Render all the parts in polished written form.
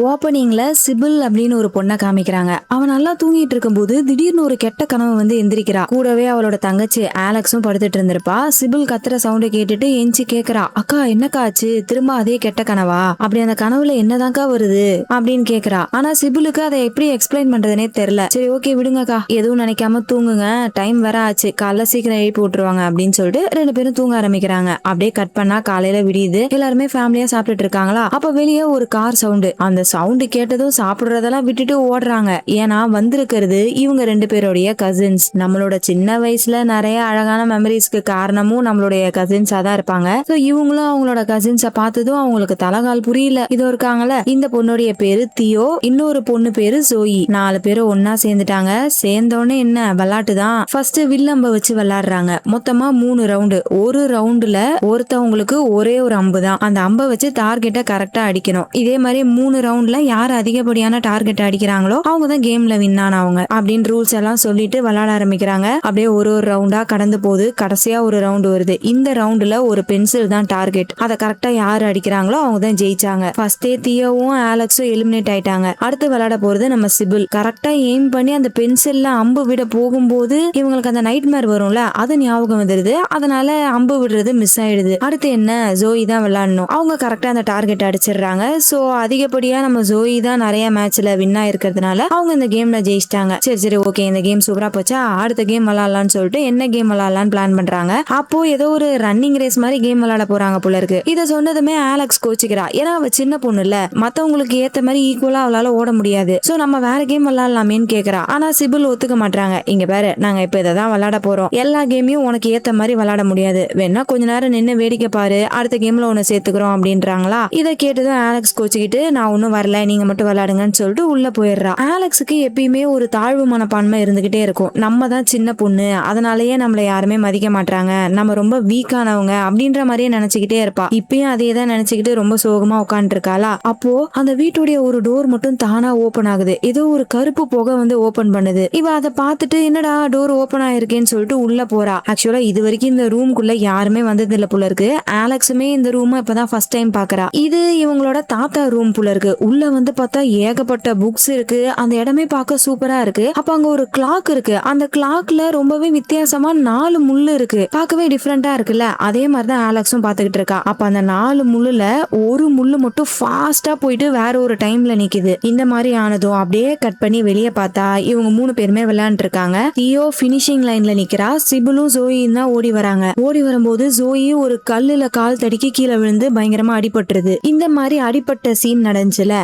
ஓப்பனிங்ல சிபில் அப்படின்னு ஒரு பொண்ணை காமிக்கிறாங்க. அவன் நல்லா தூங்கிட்டு இருக்கும்போது திடீர்னு ஒரு கெட்ட கனவு வந்து எந்திரிக்கிறா. கூடவே அவளோட தங்கச்சி ஆலெக்ஸும் படுத்துட்டு இருந்திருப்பா. சிபில் கத்துற சவுண்டை கேட்டுட்டு எஞ்சி கேக்குறா, அக்கா என்னக்கா ஆச்சு, திரும்ப அதே கெட்ட கனவா, அப்படி அந்த கனவுல என்னதான்க்கா வருது அப்படின்னு கேக்குறா. ஆனா சிபிலுக்கு அதை எப்படி எக்ஸ்பிளைன் பண்றதுனே தெரியல. சரி ஓகே விடுங்கக்கா, எதுவும் நினைக்காம தூங்குங்க, டைம் வேற ஆச்சு, காலைல சீக்கிரம் எழுப்பி விட்டுருவாங்க அப்படின்னு சொல்லிட்டு ரெண்டு பேரும் தூங்க ஆரம்பிக்கிறாங்க. அப்படியே கட் பண்ணா காலையில விடியுது. எல்லாருமே ஃபேமிலியா சாப்பிட்டுட்டு இருக்காங்களா. அப்ப வெளியே ஒரு கார் சவுண்டு. அந்த சவுண்டு கேட்டதும் சாப்பிடுறதெல்லாம் விட்டுட்டு ஓடுறாங்க. ஏன்னா வந்திருக்கிறது இவங்க ரெண்டு பேருடைய கசின்ஸ். நம்மளோட சின்ன வயசுல நிறைய அழகான மெமரிஸ்க்கு காரணமும் நம்மளுடைய கசின்ஸா தான் இருப்பாங்க. சோ இவங்களும் அவங்களோட கசின்ஸ பார்த்ததும் அவங்களுக்கு தலகால் புரியல. இதோ இருக்காங்கல்ல, இந்த பொண்ணுடைய பேரு தியோ, இன்னொரு பொண்ணு பேரு ஜோயி. 4 பேரும் ஒன்னா சேர்ந்துட்டாங்க. சேர்ந்தோடனே என்ன விளையாட்டு தான். ஃபர்ஸ்ட் வில்லம்ப வச்சு விளையாடுறாங்க. மொத்தமா 3 ரவுண்டு. ஒரு ரவுண்டுல ஒருத்தவங்களுக்கு ஒரே ஒரு அம்பு தான். அந்த அம்பை வச்சு டார்கெட்டை கரெக்டா அடிக்கணும். இதே மாதிரி 3 ரவுண்ட்ல யார் அதிகப்படியான டார்கெட் அடிக்கிறாங்களோ அவங்க தான் கேம்ல வின் ஆனவங்க அப்படின்னு ரூல்ஸ் எல்லாம் சொல்லிட்டு விளையாட ஆரம்பிக்கிறாங்க. அப்படியே ஒரு ஒரு ரவுண்டா கடந்து போகுது. கடைசியா ஒரு ரவுண்ட் வருது. இந்த ரவுண்டுல ஒரு பென்சில் தான் டார்கெட். அதை கரெக்டா யாரு அடிக்கிறாங்களோ அவங்க தான் ஜெயிச்சாங்க. ஃபர்ஸ்டே தியோவும் ஆலெக்ஸும் எலிமினேட் ஆயிட்டாங்க. அடுத்து விளையாட போறது நம்ம சிபில். கரெக்டா எய்ம் பண்ணி அந்த பென்சில்ல அம்பு விட போகும்போது இவங்களுக்கு அந்த நைட் மேர் வரும்ல, அது ஞாபகம் வந்துருது. அதனால அம்பு விடுறது மிஸ் ஆயிடுது. அடுத்து என்ன, ஜோயி தான் விளையாடணும். அவங்க கரெக்டா அந்த டார்கெட் அடிச்சிடுறாங்க. சோ அதிகப்படியா நம்ம ஜோயி தான் நிறைய மேட்ச்ல வின் ஆயிருக்கிறதுனால அவங்க இந்த கேம்ல ஜெயிச்சிட்டாங்க. சரி சரி ஓகே, இந்த கேம் சூப்பரா போச்சா, அடுத்த கேம் விளையாடலாம்னு சொல்லிட்டு என்ன கேம் விளையாடலாம்னு பிளான் பண்றாங்க. அப்போ ஏதோ ஒரு ரன்னிங் ரேஸ் மாதிரி கேம் விளையாட போறாங்க போல இருக்கு. இதை சொன்னதுமே ஆலெக்ஸ் கோச்சிக்கிறா. ஏன்னா அவ சின்ன பொண்ணு இல்ல, மத்தவங்களுக்கு ஏத்த மாதிரி ஈக்குவலா அவளால ஓட முடியாது. சோ நம்ம வேற கேம் விளையாடலாமேன்னு கேக்குறா. ஆனா சிபில் ஒத்துக்க மாட்டாங்க. இங்க பாரு, நாங்க இப்ப இதை தான் விளையாட போறோம். எல்லா கேமையும் உனக்கு ஏத்த மாதிரி விளையாட முடியாது. வேணா கொஞ்ச நேரம் நின்று வேடிக்கை பாரு, அடுத்த கேம்ல உன்னை சேர்த்துக்கிறோம் அப்படின்றாங்களா. இதை கேட்டதும் ஆலெக்ஸ் கோச்சிக்கிட்டு நான் ஒன்னும் வரல, நீங்க மட்டும் விளையாடுங்கன்னு சொல்லிட்டு உள்ள போயிடுறா. ஆலெக்ஸுக்கு எப்பயுமே ஒரு தாழ்வு மனப்பான்மை இருந்துகிட்டே இருக்கும். நம்ம தான் சின்ன பொண்ணு, அதனாலயே நம்மள யாருமே மதிக்க மாட்டாங்க, நம்ம ரொம்ப வீக்கானவங்க அப்படின்ற மாதிரியே நினைச்சுக்கிட்டே இருப்பா. இப்பயும் அதே தான் நினைச்சுக்கிட்டு ரொம்ப சோகமா உட்காந்துட்டு இருக்காளா. அப்போ அந்த வீட்டுடைய ஒரு டோர் மட்டும் தானா ஓபன் ஆகுது. ஏதோ ஒரு கருப்பு புகை வந்து ஓபன் பண்ணுது. இவ அதை பார்த்துட்டு என்னடா டோர் ஓபன் ஆயிருக்கேன்னு சொல்லிட்டு உள்ள போறா. ஆக்சுவலா இது வரைக்கும் இந்த ரூம்குள்ள யாருமே வந்தது இல்ல போல இருக்கு. ஆலெக்ஸுமே இந்த ரூம் இப்பதான் ஃபர்ஸ்ட் டைம் பாக்குறா. இது இவங்களோட தாத்தா ரூம் போல இருக்கு. உள்ள வந்து பார்த்தா ஏகப்பட்ட புக்ஸ் இருக்கு. அந்த இடமே பார்க்க சூப்பரா இருக்கு. அப்ப அங்க ஒரு கிளாக் இருக்கு. அந்த கிளாக்ல ரொம்பவே வித்தியாசமா 4 முள்ளு இருக்கு. பார்க்கவே டிஃப்ரெண்டா இருக்குல்ல. அதே மாதிரிதான் ஆலெக்ஸும் பாத்துக்கிட்டு இருக்கா. அப்ப அந்த 4 முள்ளுல ஒரு முள்ளு மட்டும் ஃபாஸ்டா போயிட்டு வேற ஒரு டைம்ல நிக்குது. இந்த மாதிரி ஆனதும் அப்படியே கட் பண்ணி வெளியே பார்த்தா இவங்க 3 பேருமே விளையாண்டு இருக்காங்க. தியோ பினிஷிங் லைன்ல நிக்கிறா. சிபிலும் ஜோயும் தான் ஓடி வராங்க. ஓடி வரும்போது ஜோயி ஒரு கல்லுல கால் தடிக்கி கீழே விழுந்து பயங்கரமா அடிபட்டுருது. இந்த மாதிரி அடிபட்ட சீன் நடந்துச்சுல,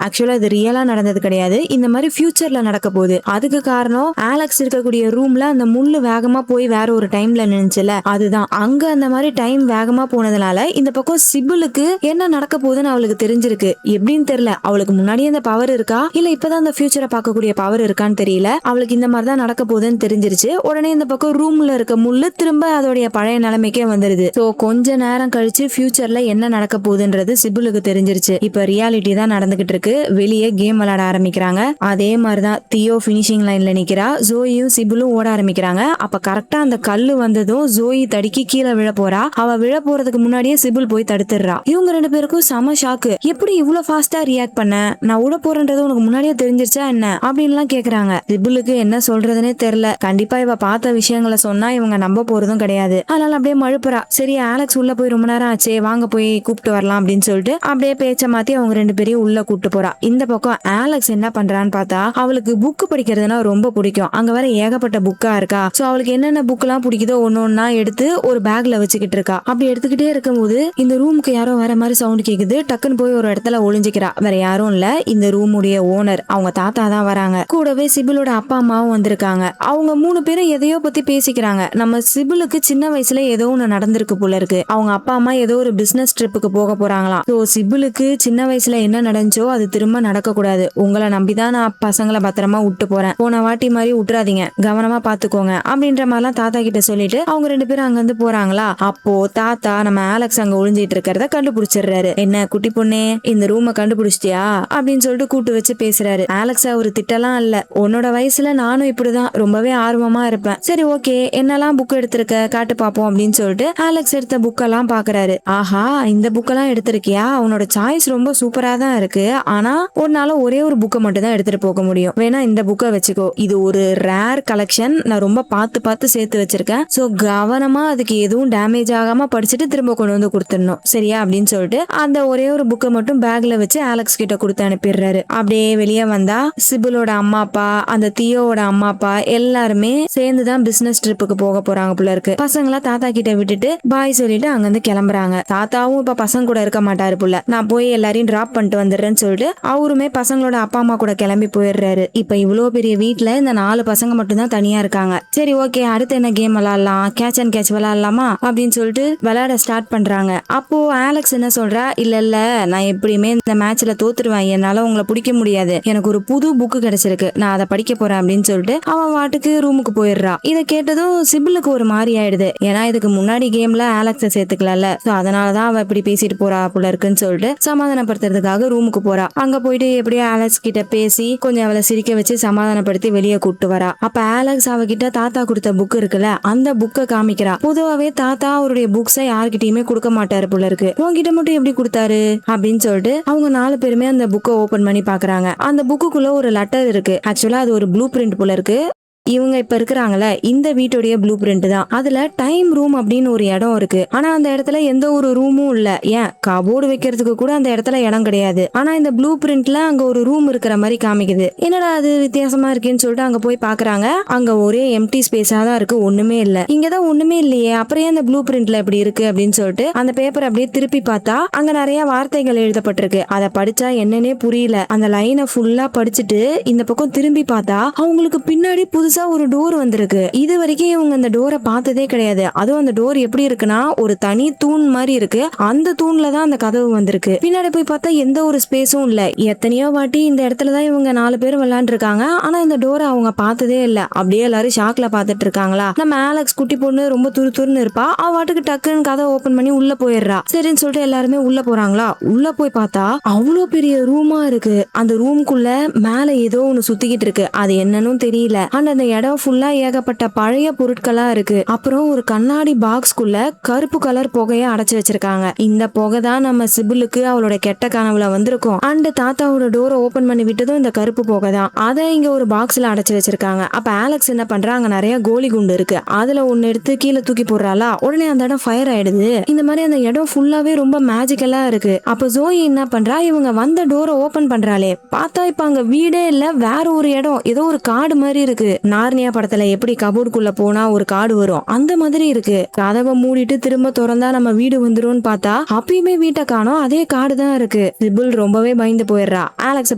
ஆக்சுவலா இது ரியலா நடந்தது கிடையாது. இந்த மாதிரி ஃபியூச்சர்ல நடக்க போகுது. அதுக்கு காரணம் ஆலெக்ஸ் இருக்கக்கூடிய ரூம்ல அந்த முள்ளு வேகமா போய் வேற ஒரு டைம்ல நின்னுச்சுல, அதுதான். அங்க அந்த மாதிரி டைம் வேகமா போனதுனால இந்த பக்கம் சிபிலுக்கு என்ன நடக்க போகுதுன்னு அவளுக்கு தெரிஞ்சிருக்கு. எப்படின்னு தெரியல. அவளுக்கு முன்னாடியே அந்த பவர் இருக்கா இல்ல இப்பதான் அந்த ஃபியூச்சரை பார்க்கக்கூடிய பவர் இருக்கான்னு தெரியல. அவளுக்கு இந்த மாதிரி தான் நடக்க போகுதுன்னு தெரிஞ்சிருச்சு. உடனே இந்த பக்கம் ரூம்ல இருக்க முள்ளு திரும்ப அதோடைய பழைய நிலைமைக்கே வந்துருது. சோ கொஞ்ச நேரம் கழிச்சு ஃபியூச்சர்ல என்ன நடக்க போகுதுன்றது சிபிலுக்கு தெரிஞ்சிருச்சு. இப்ப ரியாலிட்டி தான் நடந்துகிட்டு இருக்கு. வெளியே கேம் விளையாட ஆரம்பிக்கிறாங்க. அதே மாதிரிதான் தியோ பினிஷிங் லைன்ல நிக்கிறா. ஜோயும் சிபிலும் ஓட ஆரம்பிக்கிறாங்க. அப்ப கரெக்டா அந்த கல்லு வந்ததும் ஜோயி தடுக்கி கீழே விழ போறா. அவ விழ போறதுக்கு முன்னாடியே சிபில் போய் தடுத்துடுறா. இவங்க ரெண்டு பேருக்கும் செம ஷாக்கு. எப்படி இவ்வளவு ஃபாஸ்டா ரியாக்ட் பண்ண, நான் விட போறேன்றது உனக்கு முன்னாடியே தெரிஞ்சிருச்சா என்ன அப்படின்லாம் கேக்குறாங்க. சிபிலுக்கு என்ன சொல்றதுன்னே தெரியல. கண்டிப்பா இவ பார்த்த விஷயங்களை சொன்னா இவங்க நம்ப போறதும் கிடையாது. அதனால அப்படியே மழுப்புறா. சரி ஆலெக்ஸ் உள்ள போய் ரொம்ப நேரம் ஆச்சே, வாங்க போய் கூப்பிட்டு வரலாம் அப்படின்னு சொல்லிட்டு அப்படியே பேச்ச மாத்தி அவங்க 2 பேரையும் உள்ள கூப்பிட்டு போறா. இந்த பக்கம் ஆலெக்ஸ் என்ன பண்றான்னு பார்த்தா அவளுக்கு புக் படிக்கிறதுனா ரொம்ப பிடிக்கும். அங்க வேற ஏகப்பட்ட புக்கா இருக்கா. சோ அவளுக்கு என்னென்ன புக் எல்லாம் பிடிக்குதோ ஒன்னொன்னா எடுத்து ஒரு பேக்ல வச்சுக்கிட்டு இருக்கா. அப்படி எடுத்துக்கிட்டே இருக்கும்போது இந்த ரூமுக்கு யாரோ வேற மாதிரி சவுண்ட் கேக்குது. டக்குன்னு போய் ஒரு இடத்துல ஒளிஞ்சுக்கிறா. வேற யாரும் இல்ல, இந்த ரூமுடைய ஓனர், அவங்க தாத்தா தான் வராங்க. கூடவே சிபிலோட அப்பா அம்மாவும் வந்திருக்காங்க. அவங்க 3 பேரும் எதையோ பத்தி பேசிக்கிறாங்க. நம்ம சிபிலுக்கு சின்ன வயசுல ஏதோ ஒண்ணு நடந்திருக்கு போல இருக்கு. அவங்க அப்பா அம்மா ஏதோ ஒரு பிசினஸ் ட்ரிப்புக்கு போக போறாங்களாம். சோ சிபிலுக்கு சின்ன வயசுல என்ன நடந்துச்சோ அது திரும்ப நடக்க கூடாது. உங்களை நம்பிதான் நான் பசங்களை பத்திரமா விட்டு போறேன். போன வாட்டி மாதிரி விட்டுறாதீங்க, கவனமா பாத்துக்கோங்க அப்படின்ற மாதிரிலாம் தாத்தா கிட்ட சொல்லிட்டு அவங்க 2 பேரும் அங்க இருந்து போறாங்களா. அப்போ தாத்தா நம்ம ஆலெக்ஸ் அங்க ஒளிஞ்சிட்டு இருக்கிறத கண்டுபிடிச்சிடுறாரு. என்ன குட்டி பொண்ணே, இந்த ரூமை கண்டுபிடிச்சிட்டியா அப்படின்னு சொல்லிட்டு கூட்டு வச்சு பேசுறாரு. ஆலெக்ஸ் ஒரு திட்டலாம் இல்ல, உன்னோட வயசுல நானும் இப்படிதான் ரொம்பவே ஆர்வமா இருப்பேன். சரி ஓகே, என்னெல்லாம் புக் எடுத்திருக்க காட்டு பாப்போம் அப்படின்னு சொல்லிட்டு ஆலெக்ஸ் எடுத்த புக்கெல்லாம் பாக்குறாரு. ஆஹா, இந்த புக்கெல்லாம் எடுத்திருக்கியா, உன்னோட சாய்ஸ் ரொம்ப சூப்பரா தான் இருக்கு. ஆனா ஒரு நாள் ஒரே ஒரு புக்கை மட்டும் தான் எடுத்துட்டு போக முடியும். வேணா இந்த புக்கை வச்சுக்கோ, இது ஒரு ரேர் கலெக்ஷன், நான் ரொம்ப பார்த்து சேர்த்து வச்சிருக்கேன். சோ கவனமா அதுக்கு எதுவும் டேமேஜ் ஆகாம படிச்சுட்டு திரும்ப கொண்டு வந்து கொடுத்துடணும், சரியா அப்படின்னு சொல்லிட்டு அந்த ஒரே ஒரு புக்கை மட்டும் பேக்ல வச்சு அலெக்ஸ் கிட்ட கொடுத்து அனுப்பிடுறாரு. அப்படியே வெளியே வந்தா சிபிலோட அம்மா அப்பா, அந்த தியோட அம்மா அப்பா எல்லாருமே சேர்ந்துதான் பிசினஸ் ட்ரிப்புக்கு போக போறாங்க போல இருக்கு. பசங்களா தாத்தா கிட்ட விட்டுட்டு பாய் சொல்லிட்டு அங்கிருந்து கிளம்புறாங்க. தாத்தாவும் இப்ப பசங்க கூட இருக்க மாட்டாரு புள்ள, நான் போய் எல்லாரையும் டிராப் பண்ணிட்டு வந்துடுறேன்னு சொல்லிட்டு அவருமே பசங்களோட அப்பா அம்மா கூட கிளம்பி போயிடுறாரு. இப்ப இவ்வளவு பெரிய வீட்டுல இந்த 4 பசங்க மட்டும் தான் தனியா இருக்காங்க. சரி ஓகே, அடுத்து என்ன கேம் விளையாடலாம், கேட்ச் அண்ட் கேட்ச் விளையாடலாமா அப்படின்னு சொல்லிட்டு விளையாட ஸ்டார்ட் பண்றாங்க. அப்போ அலெக்ஸ் என்ன சொல்றா, இல்ல நான் எப்படியுமே இந்த மேட்ச்ல தோத்துருவேன், என்னால உங்களை பிடிக்க முடியாது, எனக்கு ஒரு புது புக்கு கிடைச்சிருக்கு, நான் அதை படிக்க போறேன் அப்படின்னு சொல்லிட்டு அவன் வாட்டுக்கு ரூமுக்கு போயிடுறா. இதை கேட்டதும் சிபிலுக்கு ஒரு மாதிரி ஆயிடுது. ஏன்னா இதுக்கு முன்னாடி கேம்ல அலெக்ஸை சேர்த்துக்கல, சோ அதனாலதான் அவ இப்படி பேசிட்டு போறா போல இருக்குன்னு சொல்லிட்டு சமாதானப்படுத்துறதுக்காக ரூமுக்கு போறா. அங்க போயிட்டு எப்படியோ அலெக்ஸ் கிட்ட பேசி கொஞ்சம் அவளை சிரிக்க வச்சு சமாதானப்படுத்தி வெளியே கூப்பிட்டு வரா. அப்ப அலெக்ஸ் அவகிட்ட தாத்தா கொடுத்த புக் இருக்குல்ல, அந்த புக்கை காமிக்கிறா. பொதுவாவே தாத்தா அவருடைய புக்ஸை யார்கிட்டயுமே கொடுக்க மாட்டாரு போல இருக்கு, உன்கிட்ட மட்டும் எப்படி கொடுத்தாரு அப்படின்னு சொல்லிட்டு அவங்க 4 பேருமே அந்த புக்கை ஓபன் பண்ணி பாக்குறாங்க. அந்த புக்குக்குள்ள ஒரு லெட்டர் இருக்கு. ஆக்சுவலா அது ஒரு ப்ளூ பிரிண்ட் போல இருக்கு. இவங்க இப்ப இருக்கிறாங்கல்ல இந்த வீட்டுடைய ப்ளூ பிரிண்ட் தான். அதுல டைம் ரூம் அப்படின்னு ஒரு இடம் இருக்கு. ஆனா அந்த இடத்துல எந்த ஒரு ரூமும் இல்ல. ஏன் கபோர்டு வைக்கிறதுக்கு கூட அந்த இடத்துல இடம் கிடையாது. ஆனா இந்த ப்ளூ பிரிண்ட்ல அங்க ஒரு ரூம் இருக்கிற மாதிரி காமிக்குது. என்னடா அது வித்தியாசமா இருக்குன்னு சொல்லிட்டு அங்க போய் பாக்குறாங்க. அங்க ஒரே எம்டி ஸ்பேஸா தான் இருக்கு, ஒண்ணுமே இல்ல. இங்கதான் ஒண்ணுமே இல்லையே, அப்புறம் அந்த ப்ளூ பிரிண்ட்ல எப்படி இருக்கு அப்படின்னு சொல்லிட்டு அந்த பேப்பர் அப்படியே திருப்பி பார்த்தா அங்க நிறைய வார்த்தைகள் எழுதப்பட்டிருக்கு. அதை படிச்சா என்னன்னே புரியல. அந்த லைனை ஃபுல்லா படிச்சுட்டு இந்த பக்கம் திரும்பி பார்த்தா அவங்களுக்கு பின்னாடி புதுசா ஒரு டோர் வந்திருக்கு. இது வரைக்கும் இவங்க அந்த டோரை பார்த்ததே கிடையாது. அதுவும் அந்த டோர் எப்படி இருக்குன்னா ஒரு தனி தூண் மாதிரி இருக்கு. அந்த தூண்ல தான் அந்த கதவு வந்திருக்கு. பின்னாடி போய் பார்த்தா எந்த ஒரு ஸ்பேஸும் இல்ல. எத்தனையோ வாட்டி இந்த இடத்துலதான் இவங்க 4 பேரும் விளையாண்டு இருக்காங்க. ஆனா இந்த டோரை அவங்க பார்த்ததே இல்ல. அப்படியே எல்லாரும் ஷாக்ல பாத்துட்டு இருக்காங்களா. நம்ம அலெக்ஸ் குட்டி பொண்ணு ரொம்ப துருன்னு இருப்பா. அவ வாட்டுக்கு டக்குன்னு கதை ஓபன் பண்ணி உள்ள போயிடுறா. சரின்னு சொல்லிட்டு எல்லாருமே உள்ள போறாங்களா. உள்ள போய் பார்த்தா அவ்வளோ பெரிய ரூமா இருக்கு. அந்த ரூம்குள்ள மேல ஏதோ ஒண்ணு சுத்திக்கிட்டு இருக்கு. அது என்னன்னு தெரியல. ஆனா அந்த இடம் ஃபுல்லா ஏகப்பட்ட பழைய பொருட்களா இருக்கு. அப்புறம் ஒரு கண்ணாடி பாக்ஸ்குள்ள கருப்பு கலர் புகைய அடைச்சு வச்சிருக்காங்க. இந்த புகை தான் நம்ம சிபிலுக்கு அவளோட கெட்ட கனவுல வந்திருக்கும். அண்ட் தாத்தாவோட டோரை ஓபன் பண்ணி விட்டதும் இந்த கருப்பு புகை தான். அதை இங்க ஒரு பாக்ஸ்ல அடைச்சு வச்சிருக்காங்க. அப்ப அலெக்ஸ் என்ன பண்றா, அங்க நிறைய கோலி குண்டு இருக்கு. அதுல ஒன்னு எடுத்து கீழே தூக்கி போடுறாளா. உடனே அந்த இடம் ஃபயர் ஆயிடுது. இந்த மாதிரி அந்த இடம் ஃபுல்லாவே ரொம்ப மேஜிக்கலா இருக்கு. அப்ப ஜோயி என்ன பண்றா, இவங்க வந்த டோரை ஓபன் பண்றாளே, பார்த்தா இப்ப அங்க வீடே இல்ல, வேற ஒரு இடம், ஏதோ ஒரு காடு மாதிரி இருக்கு. நார்னியா படத்துல எப்படி கபோர்டுக்குள்ள போனா ஒரு காடு வரும் அந்த மாதிரி இருக்கு. கதவை மூடிட்டு திரும்ப திறந்தா நம்ம வீடு வந்துரும்னு பார்த்தா அப்பயுமே வீட்டை காணோம், அதே காடு தான் இருக்கு. சிபில் ரொம்பவே பயந்து போயிடுறா. அலெக்ஸ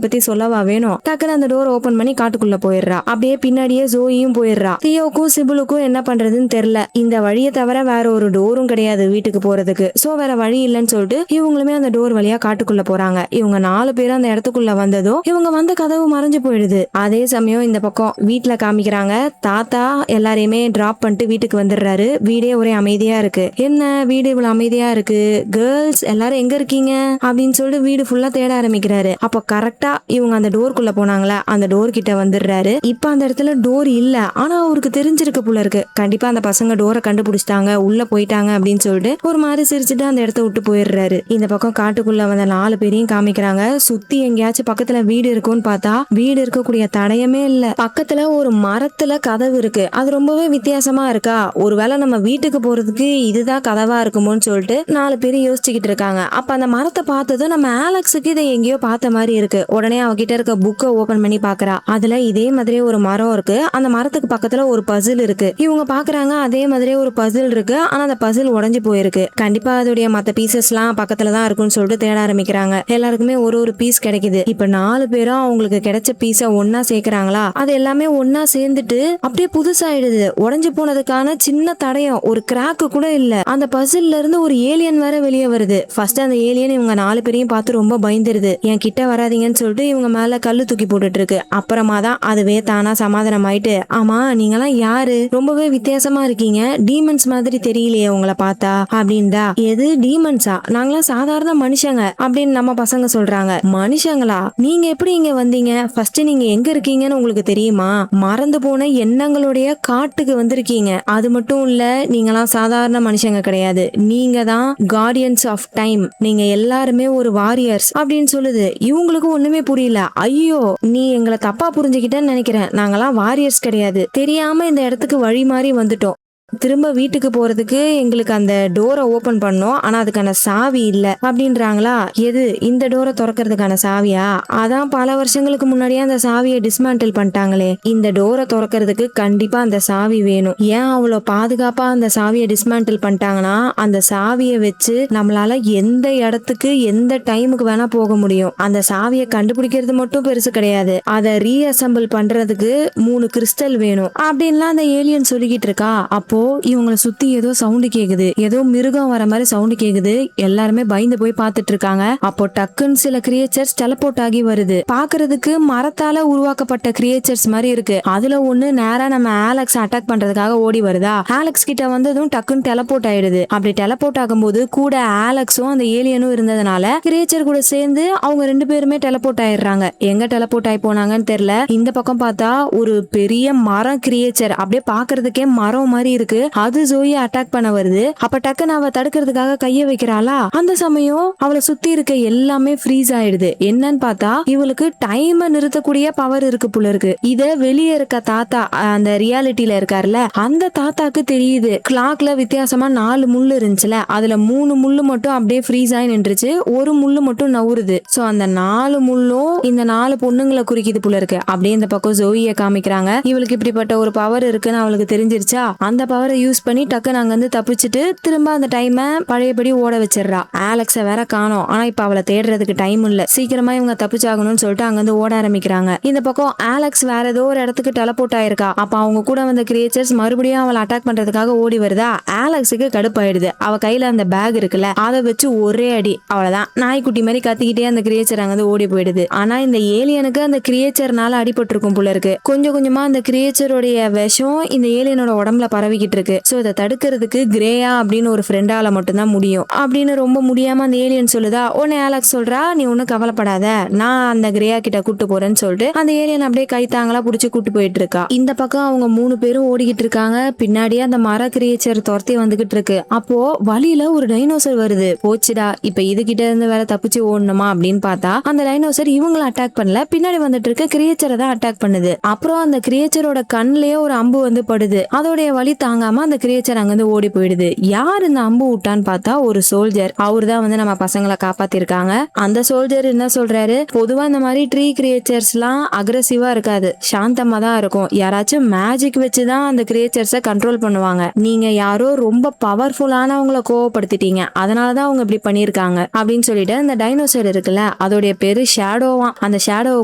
பத்தி சொல்லவா வேணும். டக்குன்னு அந்த டோர் ஓபன் பண்ணி காட்டுக்குள்ள போயிடுறா. அப்படியே பின்னாடியே ஜோயியும் போயிடுறா. தியோக்கும் சிபிலுக்கும் என்ன பண்றதுன்னு தெரியல. இந்த வழியை தவிர வேற ஒரு டோரும் கிடையாது வீட்டுக்கு போறதுக்கு. சோ வேற வழி இல்லைன்னு சொல்லிட்டு இவங்களுமே அந்த டோர் வழியா காட்டுக்குள்ள போறாங்க. இவங்க 4 பேரும் அந்த இடத்துக்குள்ள வந்ததும் இவங்க வந்த கதவு மறைஞ்சு போயிடுது. அதே சமயம் இந்த பக்கம் வீட்டுல காமிக்கிறாங்க. தாத்தா எல்லாரையுமே டிராப் பண்ணிட்டு வீட்டுக்கு வந்துடுறாரு. வீடே ஒரே அமைதியா இருக்கு. என்ன வீடு இவ்வளவு அமைதியா இருக்கு, கேர்ள்ஸ் எல்லாரும் எங்க இருக்கீங்க அப்படின்னு சொல்லிட்டு வீடு ஃபுல்லா தேட ஆரம்பிக்கிறாரு. அப்ப கரெக்டா இவங்க அந்த டோர்க்குள்ள போனாங்களா, அந்த டோர் கிட்ட வந்துடுறாரு. இப்ப அந்த இடத்துல டோர் இல்ல. ஆனா அவருக்கு தெரிஞ்சிருக்கு போல இருக்கு, கண்டிப்பா அந்த பசங்க டோரை கண்டுபிடிச்சிட்டாங்க, உள்ள போயிட்டாங்க அப்படின்னு சொல்லிட்டு ஒரு மாதிரி சிரிச்சுட்டு அந்த இடத்த விட்டு போயிடுறாரு. இந்த பக்கம் காட்டுக்குள்ள வந்த 4 பேரையும் காமிக்கிறாங்க. சுத்தி எங்கேயாச்சும் பக்கத்துல வீடு இருக்கும்னு பார்த்தா வீடு இருக்கக்கூடிய தடயமே இல்ல. பக்கத்துல ஒரு மரத்துல கதவு இருக்கு. அது ரொம்பவே வித்தியாசமா இருக்கா. ஒருவேளை நம்ம வீட்டுக்கு போறதுக்கு இதுதான் கதவா இருக்குமோன்னு சொல்லிட்டு 4 பேரும் யோசிச்சுக்கிட்டு இருக்காங்க. அப்ப அந்த மரத்தை பார்த்ததும் நம்ம அலெக்ஸுக்கு இதை எங்கேயோ பார்த்த மாதிரி இருக்கு. உடனே அவகிட்ட இருக்க புக்கை ஓபன் பண்ணி பாக்குறா. அதுல இதே மாதிரி ஒரு மரம் இருக்கு. அந்த மரத்துக்கு பக்கத்துல ஒரு பசில் இருக்கு. இவங்க பாக்குறாங்க அதே மாதிரி ஒரு பசில் இருக்கு. ஆனா அந்த பசில் உடைஞ்சு போயிருக்கு. கண்டிப்பா அதோடைய மத்த பீசஸ் எல்லாம் பக்கத்துல தான் இருக்குன்னு சொல்லிட்டு தேட ஆரம்பிக்கிறாங்க. எல்லாருக்குமே ஒரு ஒரு பீஸ் கிடைக்குது. இப்ப 4 பேரும் அவங்களுக்கு கிடைச்ச பீஸை ஒன்னா சேர்க்கிறாங்களா. அது எல்லாமே ஒன்னா சேர்ந்துட்டு அப்படியே புதுசாயிடுது. உடைஞ்சு போனதுக்கான சின்ன தடயம், ஒரு கிராக்கு கூட இல்ல. அந்த பசில்ல இருந்து ஒரு ஏலியன் வேற வெளியே வருது. ஃபர்ஸ்ட் அந்த ஏலியன் இவங்க 4 பேரையும் பார்த்து ரொம்ப பயந்துருது. என் கிட்ட வராதீங்கன்னு சொல்லிட்டு இவங்க மேல கல்லு தூக்கி போட்டுட்டு இருக்கு. அப்புறமா தான் அதுவே தானா சமாதானம் ஆயிட்டு, ஆமா நீங்கெல்லாம் யாரு, ரொம்பவே வித்தியாசமா இருக்கீங்க, டீமன்ஸ் மாதிரி தெரியலையே உங்களை பார்த்தா அப்படின்டா. எது டீமன்ஸா, நாங்களாம் சாதாரண மனுஷங்க அப்படின்னு நம்ம பசங்க சொல்றாங்க. மனுஷங்களா, நீங்க எப்படி இங்க வந்தீங்க, ஃபர்ஸ்ட் நீங்க எங்க இருக்கீங்கன்னு உங்களுக்கு தெரியுமா, மறந்து ஏமாந்து போன எண்ணங்களுடைய காட்டுக்கு வந்திருக்கீங்க. அது மட்டும் இல்ல, நீங்களாம் சாதாரண மனுஷங்க கிடையாது, நீங்க தான் கார்டியன்ஸ் ஆஃப் டைம், நீங்க எல்லாருமே ஒரு வாரியர்ஸ் அப்படின்னு சொல்லுது. இவங்களுக்கு ஒண்ணுமே புரியல. ஐயோ, நீ எங்களை தப்பா புரிஞ்சுக்கிட்டேன்னு நினைக்கிறேன், நாங்கெல்லாம் வாரியர்ஸ் கிடையாது, தெரியாம இந்த இடத்துக்கு வழி மாறி வந்துட்டோம். திரும்ப வீட்டுக்கு போறதுக்கு எங்களுக்கு அந்த டோரை ஓபன் பண்ணோம், ஆனா அதுக்கான சாவி இல்ல அப்படின்றாங்களா. எது, இந்த டோரை திறக்கிறதுக்கான சாவியா? அதான் பல வருஷங்களுக்கு முன்னாடியே அந்த சாவியை டிஸ்மேண்டில் பண்ணிட்டாங்களே. இந்த டோரை திறக்கிறதுக்கு கண்டிப்பா அந்த சாவி வேணும். ஏன் அவ்வளோ பாதுகாப்பா அந்த சாவியை டிஸ்மேண்டில் பண்ணிட்டாங்கன்னா, அந்த சாவியை வச்சு நம்மளால எந்த இடத்துக்கு எந்த டைமுக்கு வேணா போக முடியும். அந்த சாவியை கண்டுபிடிக்கிறது மட்டும் பெருசு கிடையாது, அதை ரீஅசெம்பிள் பண்றதுக்கு 3 கிறிஸ்டல் வேணும் அப்படின்லாம் அந்த ஏலியன் சொல்லிக்கிட்டு இருக்கா. அப்போ இவங்களை சுத்தி ஏதோ சவுண்ட் கேக்குது, ஏதோ மிருகம் வர மாதிரி சவுண்ட் கேக்குது. எல்லாருமே பயந்து போய் பார்த்துட்டு இருக்காங்க. அப்போ டக்குன்னு சில கிரியேச்சர்ஸ் டெலபோர்ட் ஆகி வருது. பாக்குறதுக்கு மரத்தால உருவாக்கப்பட்ட கிரியேச்சர்ஸ் மாதிரி இருக்கு. அதுல ஒண்ணு நேரா நம்ம ஆலெக்ஸ் அட்டாக் பண்றதுக்காக ஓடி வருதா. ஆலெக்ஸ் கிட்ட வந்ததும் டக்குன்னு டெலபோர்ட் ஆயிடுது. அப்படி டெலபோர்ட் ஆகும்போது கூட ஆலெக்ஸும் அந்த ஏலியனும் இருந்ததுனால கிரியேச்சர் கூட சேர்ந்து அவங்க 2 பேருமே டெலபோர்ட் ஆயிடுறாங்க. எங்க டெலபோர்ட் ஆகி போனாங்கன்னு தெரியல. இந்த பக்கம் பார்த்தா ஒரு பெரிய மரம் கிரியேச்சர், அப்படியே பாக்குறதுக்கே மரம் மாதிரி இருக்கு. அது ஜோயை அட்டாக் பண்ண வருது. அப்ப டக்குன்னு அவ தடுக்கிறதுக்காக கைய வைக்கிறாளா. அந்த சமயம் அவளை சுத்தி இருக்க எல்லாமே ஃப்ரீஸ் ஆயிடுது. என்னன்னு பார்த்தா இவளுக்கு டைமை நிறுத்தக்கூடிய பவர் இருக்கு போல இருக்கு. இத வெளியே இருக்க தாத்தா, அந்த ரியாலிட்டியில இருக்காருல்ல, அந்த தாத்தாக்கு தெரியுது. கிளாக்ல வித்தியாசமா 4 முள்ளு இருந்துச்சுல, அதுல 3 முள்ளு மட்டும் அப்படியே ஃப்ரீஸ் ஆகி நின்றுச்சு, ஒரு முள்ளு மட்டும் நவுறுது. சோ அந்த 4 முள்ளும் இந்த 4 பொண்ணுங்களை குறிக்குது போல இருக்கு. அப்படியே இந்த பக்கம் ஜோயை காமிக்கிறாங்க. இவளுக்கு இப்படிப்பட்ட ஒரு பவர் இருக்குன்னு அவளுக்கு தெரிஞ்சிருச்சா. அந்த பவரை யூஸ் பண்ணி டக்குன்னு அங்க இருந்து தப்பிச்சுட்டு திரும்ப அந்த டைமை பழையபடி ஓட வச்சிடறா. ஆலெக்ஸ வேற காணோம். ஆனா இப்ப அவளை தேடுறதுக்கு டைம் இல்ல, சீக்கிரமா இவங்க தப்பிச்சாகணும்னு சொல்லிட்டு அங்க இருந்து ஓட ஆரம்பிக்கிறாங்க. இந்த பக்கம் ஆலெக்ஸ் வேற ஏதோ ஒரு இடத்துக்கு டெலபோர்ட் ஆயிருக்கா. அப்ப அவங்க கூட வந்த கிரியேச்சர்ஸ் மறுபடியும் அவளை அட்டாக் பண்றதுக்காக ஓடி வருதா. ஆலெக்ஸுக்கு கடுப்பாயிடுது. அவ கையில அந்த பேக் இருக்குல்ல, அதை வச்சு ஒரே அடி, அவ்வளவுதான், நாய்க்குட்டி மாதிரி கத்திக்கிட்டே அந்த கிரியேச்சர் அங்க இருந்து ஓடி போயிடுது. ஆனா இந்த ஏலியனுக்கு அந்த கிரியேச்சர்னால அடிபட்டு இருக்கும் போல இருக்கு. கொஞ்சம் கொஞ்சமா அந்த கிரியேச்சருடைய விஷம் இந்த ஏலியனோட உடம்புல பரவிக்கிட்டு இருக்கு. சோ இதை தடுக்கிறதுக்கு கிரேயா அப்படின்னு ஒரு ஃப்ரெண்டால மட்டும்தான் முடியும் அப்படின்னு ரொம்ப முடியாம அந்த ஏலியன் சொல்லுதா. உடனே ஆலெக்ஸ் சொல்றா, நீ ஒன்னும் கவலைப்படாத, நான் அந்த கிரேயா கிட்ட கூட்டு போறேன்னு சொல்லிட்டு அந்த ஏலியன் அப்படியே கைத்தாங்களா புடிச்சு கூட்டு போயிட்டு இருக்கா. இந்த பக்கம் அவங்க 3 பேரும் ஓடிக்கிட்டு இருக்காங்க. பின்னாடியே அந்த மர கிரியேச்சர் துரத்தி வந்துகிட்டு இருக்கு. அப்போ வழியில ஒரு டைனோசர் வருது. போச்சுடா, இப்ப இது கிட்ட இருந்து வேற தப்பிச்சு ஓடணுமா அப்படின்னு பார்த்தா அந்த டைனோசர் இவங்களை அட்டாக் பண்ணல, பின்னாடி வந்துட்டு இருக்க கிரியேச்சரை தான் அட்டாக் பண்ணுது. அப்புறம் அந்த கிரியேச்சரோட கண்ணிலேயே ஒரு அம்பு வந்து படுது. அதோடைய வலி தாங்காம அந்த கிரியேச்சர் அங்கிருந்து ஓடி போயிடுது. யார் இந்த அம்பு விட்டான்னு பார்த்தா ஒரு சோல்ஜர். அவரு தான் வந்து நம்ம பசங்களை காப்பாத்திருக்காங்க. அந்த சோல்ஜர் என்ன சொல்றாரு, பொதுவா இந்த மாதிரி ட்ரீ கிரியேச்சர்ஸ் எல்லாம் அக்ரெசிவா இருக்காது, சாந்தமா தான் இருக்கும். யாராச்சும் மேஜிக் வச்சுதான் அந்த கிரியேச்சர்ஸை கண்ட்ரோல் பண்ணுவாங்க. நீங்க யாரோ ரொம்ப பவர்ஃபுல்லானவங்களை கோவப்படுத்திட்டீங்க, அதனாலதான் அவங்க இப்படி பண்ணிருக்காங்க அப்படின்னு சொல்லிட்டு அந்த டைனோசர் இருக்குல்ல, அதோடைய பேரு ஷேடோவா. அந்த ஷேடோவை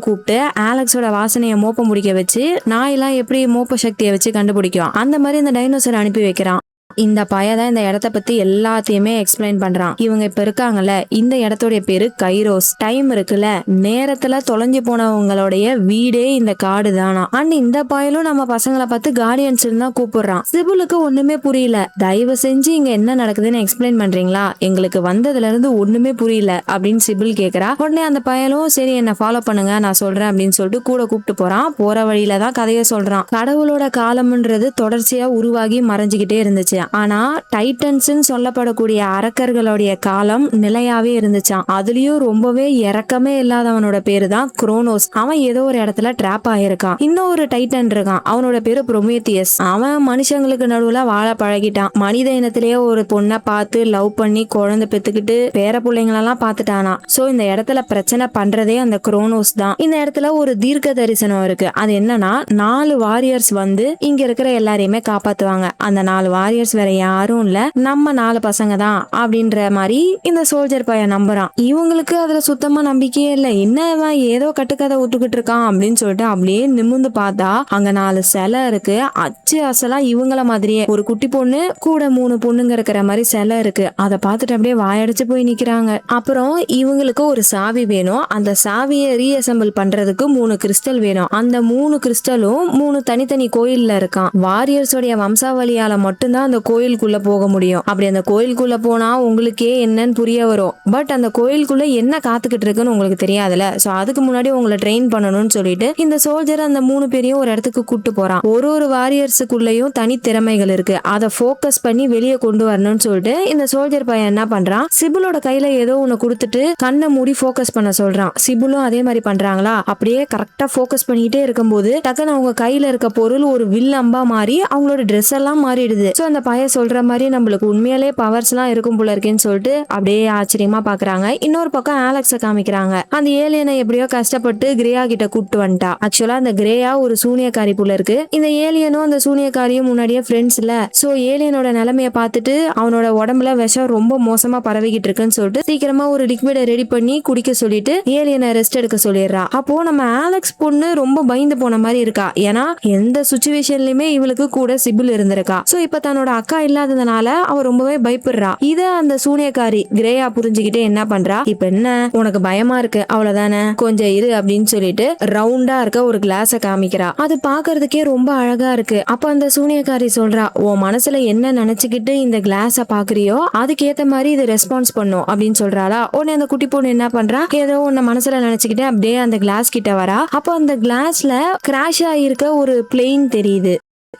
கூப்பிட்டு ஆலெக்ஸோட வாசனையை மோப்ப முடிக்க வச்சு நாயெல்லாம் எப்படி மோப்ப சக்தியை வச்சு கண்டுபிடிக்கும் அந்த மாதிரி இந்த டைனோசர் அனுப்பி வைக்கிறான். இந்த பையன் இந்த இடத்த பத்தி எல்லாத்தையுமே எக்ஸ்பிளைன் பண்றான். இவங்க இப்ப இருக்காங்கல்ல, இந்த இடத்துடைய பேரு கைரோஸ். டைம் இருக்குல்ல, நேரத்துல தொலைஞ்சு போனவங்களுடைய வீடே இந்த காடு தானா. அண்ட் இந்த பயலும் நம்ம பசங்களை பார்த்து கார்டியன்ஸ் தான் கூப்பிடுறான். சிபுலுக்கு ஒண்ணுமே புரியல. தயவு செஞ்சு இங்க என்ன நடக்குதுன்னு எக்ஸ்பிளைன் பண்றீங்களா, எங்களுக்கு வந்ததுல இருந்து ஒண்ணுமே புரியல அப்படின்னு சிபுல் கேக்குறா. உடனே அந்த பயலும் சரி என்ன ஃபாலோ பண்ணுங்க நான் சொல்றேன் அப்படின்னு சொல்லிட்டு கூட கூப்பிட்டு போறான். போற வழியில தான் கதையை சொல்றான். கடவுளோட காலம்ன்றது தொடர்ச்சியா உருவாகி மறைஞ்சுக்கிட்டே இருந்துச்சு. ஆனா டைட்டன்ஸ் சொல்லப்படக்கூடிய அரக்கர்களுடைய காலம் நிலையாவே இருந்துச்சான். அதுலயும் ரொம்பவே இறக்கமே இல்லாதவனோட பேரு தான் குரோனோஸ். அவன் ஏதோ ஒரு இடத்துல டிராப் ஆயிருக்கான். இன்னும் ஒரு டைட்டன் இருக்கான், அவனோட பேரு ப்ரொமேத்தியஸ். அவன் மனுஷங்களுக்கு நடுவுல வாழ பழகிட்டான். மனித இனத்திலேயே ஒரு பொண்ணை பார்த்து லவ் பண்ணி குழந்தை பெத்துக்கிட்டு பேர பிள்ளைங்களெல்லாம் பார்த்துட்டானா. சோ இந்த இடத்துல பிரச்சனை பண்றதே அந்த குரோனோஸ் தான். இந்த இடத்துல ஒரு தீர்க்க தரிசனம் இருக்கு. அது என்னன்னா 4 வாரியர்ஸ் வந்து இங்க இருக்கிற எல்லாரையுமே காப்பாத்துவாங்க. அந்த 4 வாரியர்ஸ் வேற யாரும் இல்ல, நம்ம 4 பசங்க தான் அப்படின்ற மாதிரி இந்த சோல்ஜர் பையன் நம்புறான். இவங்களுக்கு அதுல சுத்தமா நம்பிக்கையே இல்ல. என்ன ஏதோ கட்டுக்கதை விட்டுக்கிட்டு இருக்கான் அப்படின்னு சொல்லிட்டு அப்படியே நிமிர்ந்து பார்த்தா அங்க 4 சிலை இருக்கு. அச்சு அசலா இவங்கள மாதிரியே ஒரு குட்டி பொண்ணு கூட 3 பொண்ணுங்க இருக்கிற மாதிரி சிலை இருக்கு. அதை பார்த்துட்டு அப்படியே வாயடிச்சு போய் நிக்கிறாங்க. அப்புறம் இவங்களுக்கு ஒரு சாவி வேணும். அந்த சாவியை ரீஅசெம்பிள் பண்றதுக்கு 3 கிறிஸ்டல் வேணும். அந்த 3 கிறிஸ்டலும் 3 தனித்தனி கோயில்ல இருக்கான். வாரியர்ஸோடைய வம்சாவளியால மட்டும்தான் அந்த கோயிலுக்குள்ள போக முடியும். அப்படி அந்த கோயிலுக்குள்ள போனா உங்களுக்கே என்னன்னு புரிய வரும். பட் அந்த கோயிலுக்குள்ள என்ன காத்துக்கிட்டு இருக்குன்னு உங்களுக்கு தெரியாதுல. சோ அதுக்கு முன்னாடி உங்களை ட்ரெயின் பண்ணணும்னு சொல்லிட்டு இந்த சோல்ஜர் அந்த 3 பேரையும் ஒரு இடத்துக்கு கூட்டு போறான். ஒரு வாரியர்ஸுக்குள்ளயும் தனி திறமைகள் இருக்கு, அதை ஃபோக்கஸ் பண்ணி வெளியே கொண்டு வரணும்னு சொல்லிட்டு இந்த சோல்ஜர் பையன் என்ன பண்றான், சிபுலோட கையில ஏதோ ஒண்ணு கொடுத்துட்டு கண்ணை மூடி ஃபோக்கஸ் பண்ண சொல்றான். சிபுலும் அதே மாதிரி பண்றாங்களா, அப்படியே கரெக்டா ஃபோக்கஸ் பண்ணிக்கிட்டே இருக்கும்போது டக்குன்னு அவங்க கையில இருக்க பொருள் ஒரு வில் அம்பா மாறி அவங்களோட ட்ரெஸ் எல்லாம் மாறிடுது. சோ அந்த பையன் சொல்ற மாதிரி நம்மளுக்கு உண்மையிலே பவர்ஸ் எல்லாம் இருக்கும் போல இருக்கேன்னு சொல்லிட்டு அப்படியே ஆச்சரியமா பாக்குறாங்க. இன்னொரு பக்கம் ஆலெக்ஸ காமிக்கிறாங்க. அந்த ஏலியனை எப்படியோ கஷ்டப்பட்டு கிரேயா கிட்ட கூட்டு வந்துட்டா. ஆக்சுவலா அந்த கிரேயா ஒரு சூனியக்காரி போல இருக்கு. இந்த ஏலியனும் அந்த சூனியக்காரியும் முன்னாடியே ஃப்ரெண்ட்ஸ் இல்ல. சோ ஏலியனோட நிலைமைய பார்த்துட்டு அவனோட உடம்புல விஷம் ரொம்ப மோசமா பரவிக்கிட்டு இருக்குன்னு சொல்லிட்டு சீக்கிரமா ஒரு லிக்விட ரெடி பண்ணி குடிக்க சொல்லிட்டு ஏலியனை ரெஸ்ட் எடுக்க சொல்லிடுறா. அப்போ நம்ம ஆலெக்ஸ் பொண்ணு ரொம்ப பயந்து போன மாதிரி இருக்கா. ஏன்னா எந்த சுச்சுவேஷன்லயுமே இவளுக்கு கூட சிபில் இருந்திருக்கா. சோ இப்ப தன்னோட அக்கா இல்லாததுனால அவ ரொம்பவே பயப்படுறா. இத அந்த சூனியக்காரி கிரேயா புரிஞ்சுக்கிட்டே என்ன பண்றா, இப்ப என்ன உனக்கு பயமா இருக்கு அவ்வளவுதானே, கொஞ்சம் இரு அப்படின்னு சொல்லிட்டு ரவுண்டா இருக்க ஒரு கிளாஸ காமிக்கிறா. அது பாக்குறதுக்கே ரொம்ப அழகா இருக்கு. அப்ப அந்த சூனியக்காரி சொல்றா, உன் மனசுல என்ன நினைச்சுக்கிட்டு இந்த கிளாஸ பாக்குறியோ அதுக்கேத்த மாதிரி இது ரெஸ்பான்ஸ் பண்ணும் அப்படின்னு சொல்றாளா. உடனே அந்த குட்டி பொண்ணு என்ன பண்றா, ஏதோ உன்ன மனசுல நினைச்சுக்கிட்டு அப்படியே அந்த கிளாஸ் கிட்ட வரா. அப்ப அந்த கிளாஸ்ல கிராஷ் ஆகியிருக்க ஒரு பிளேன் தெரியுது.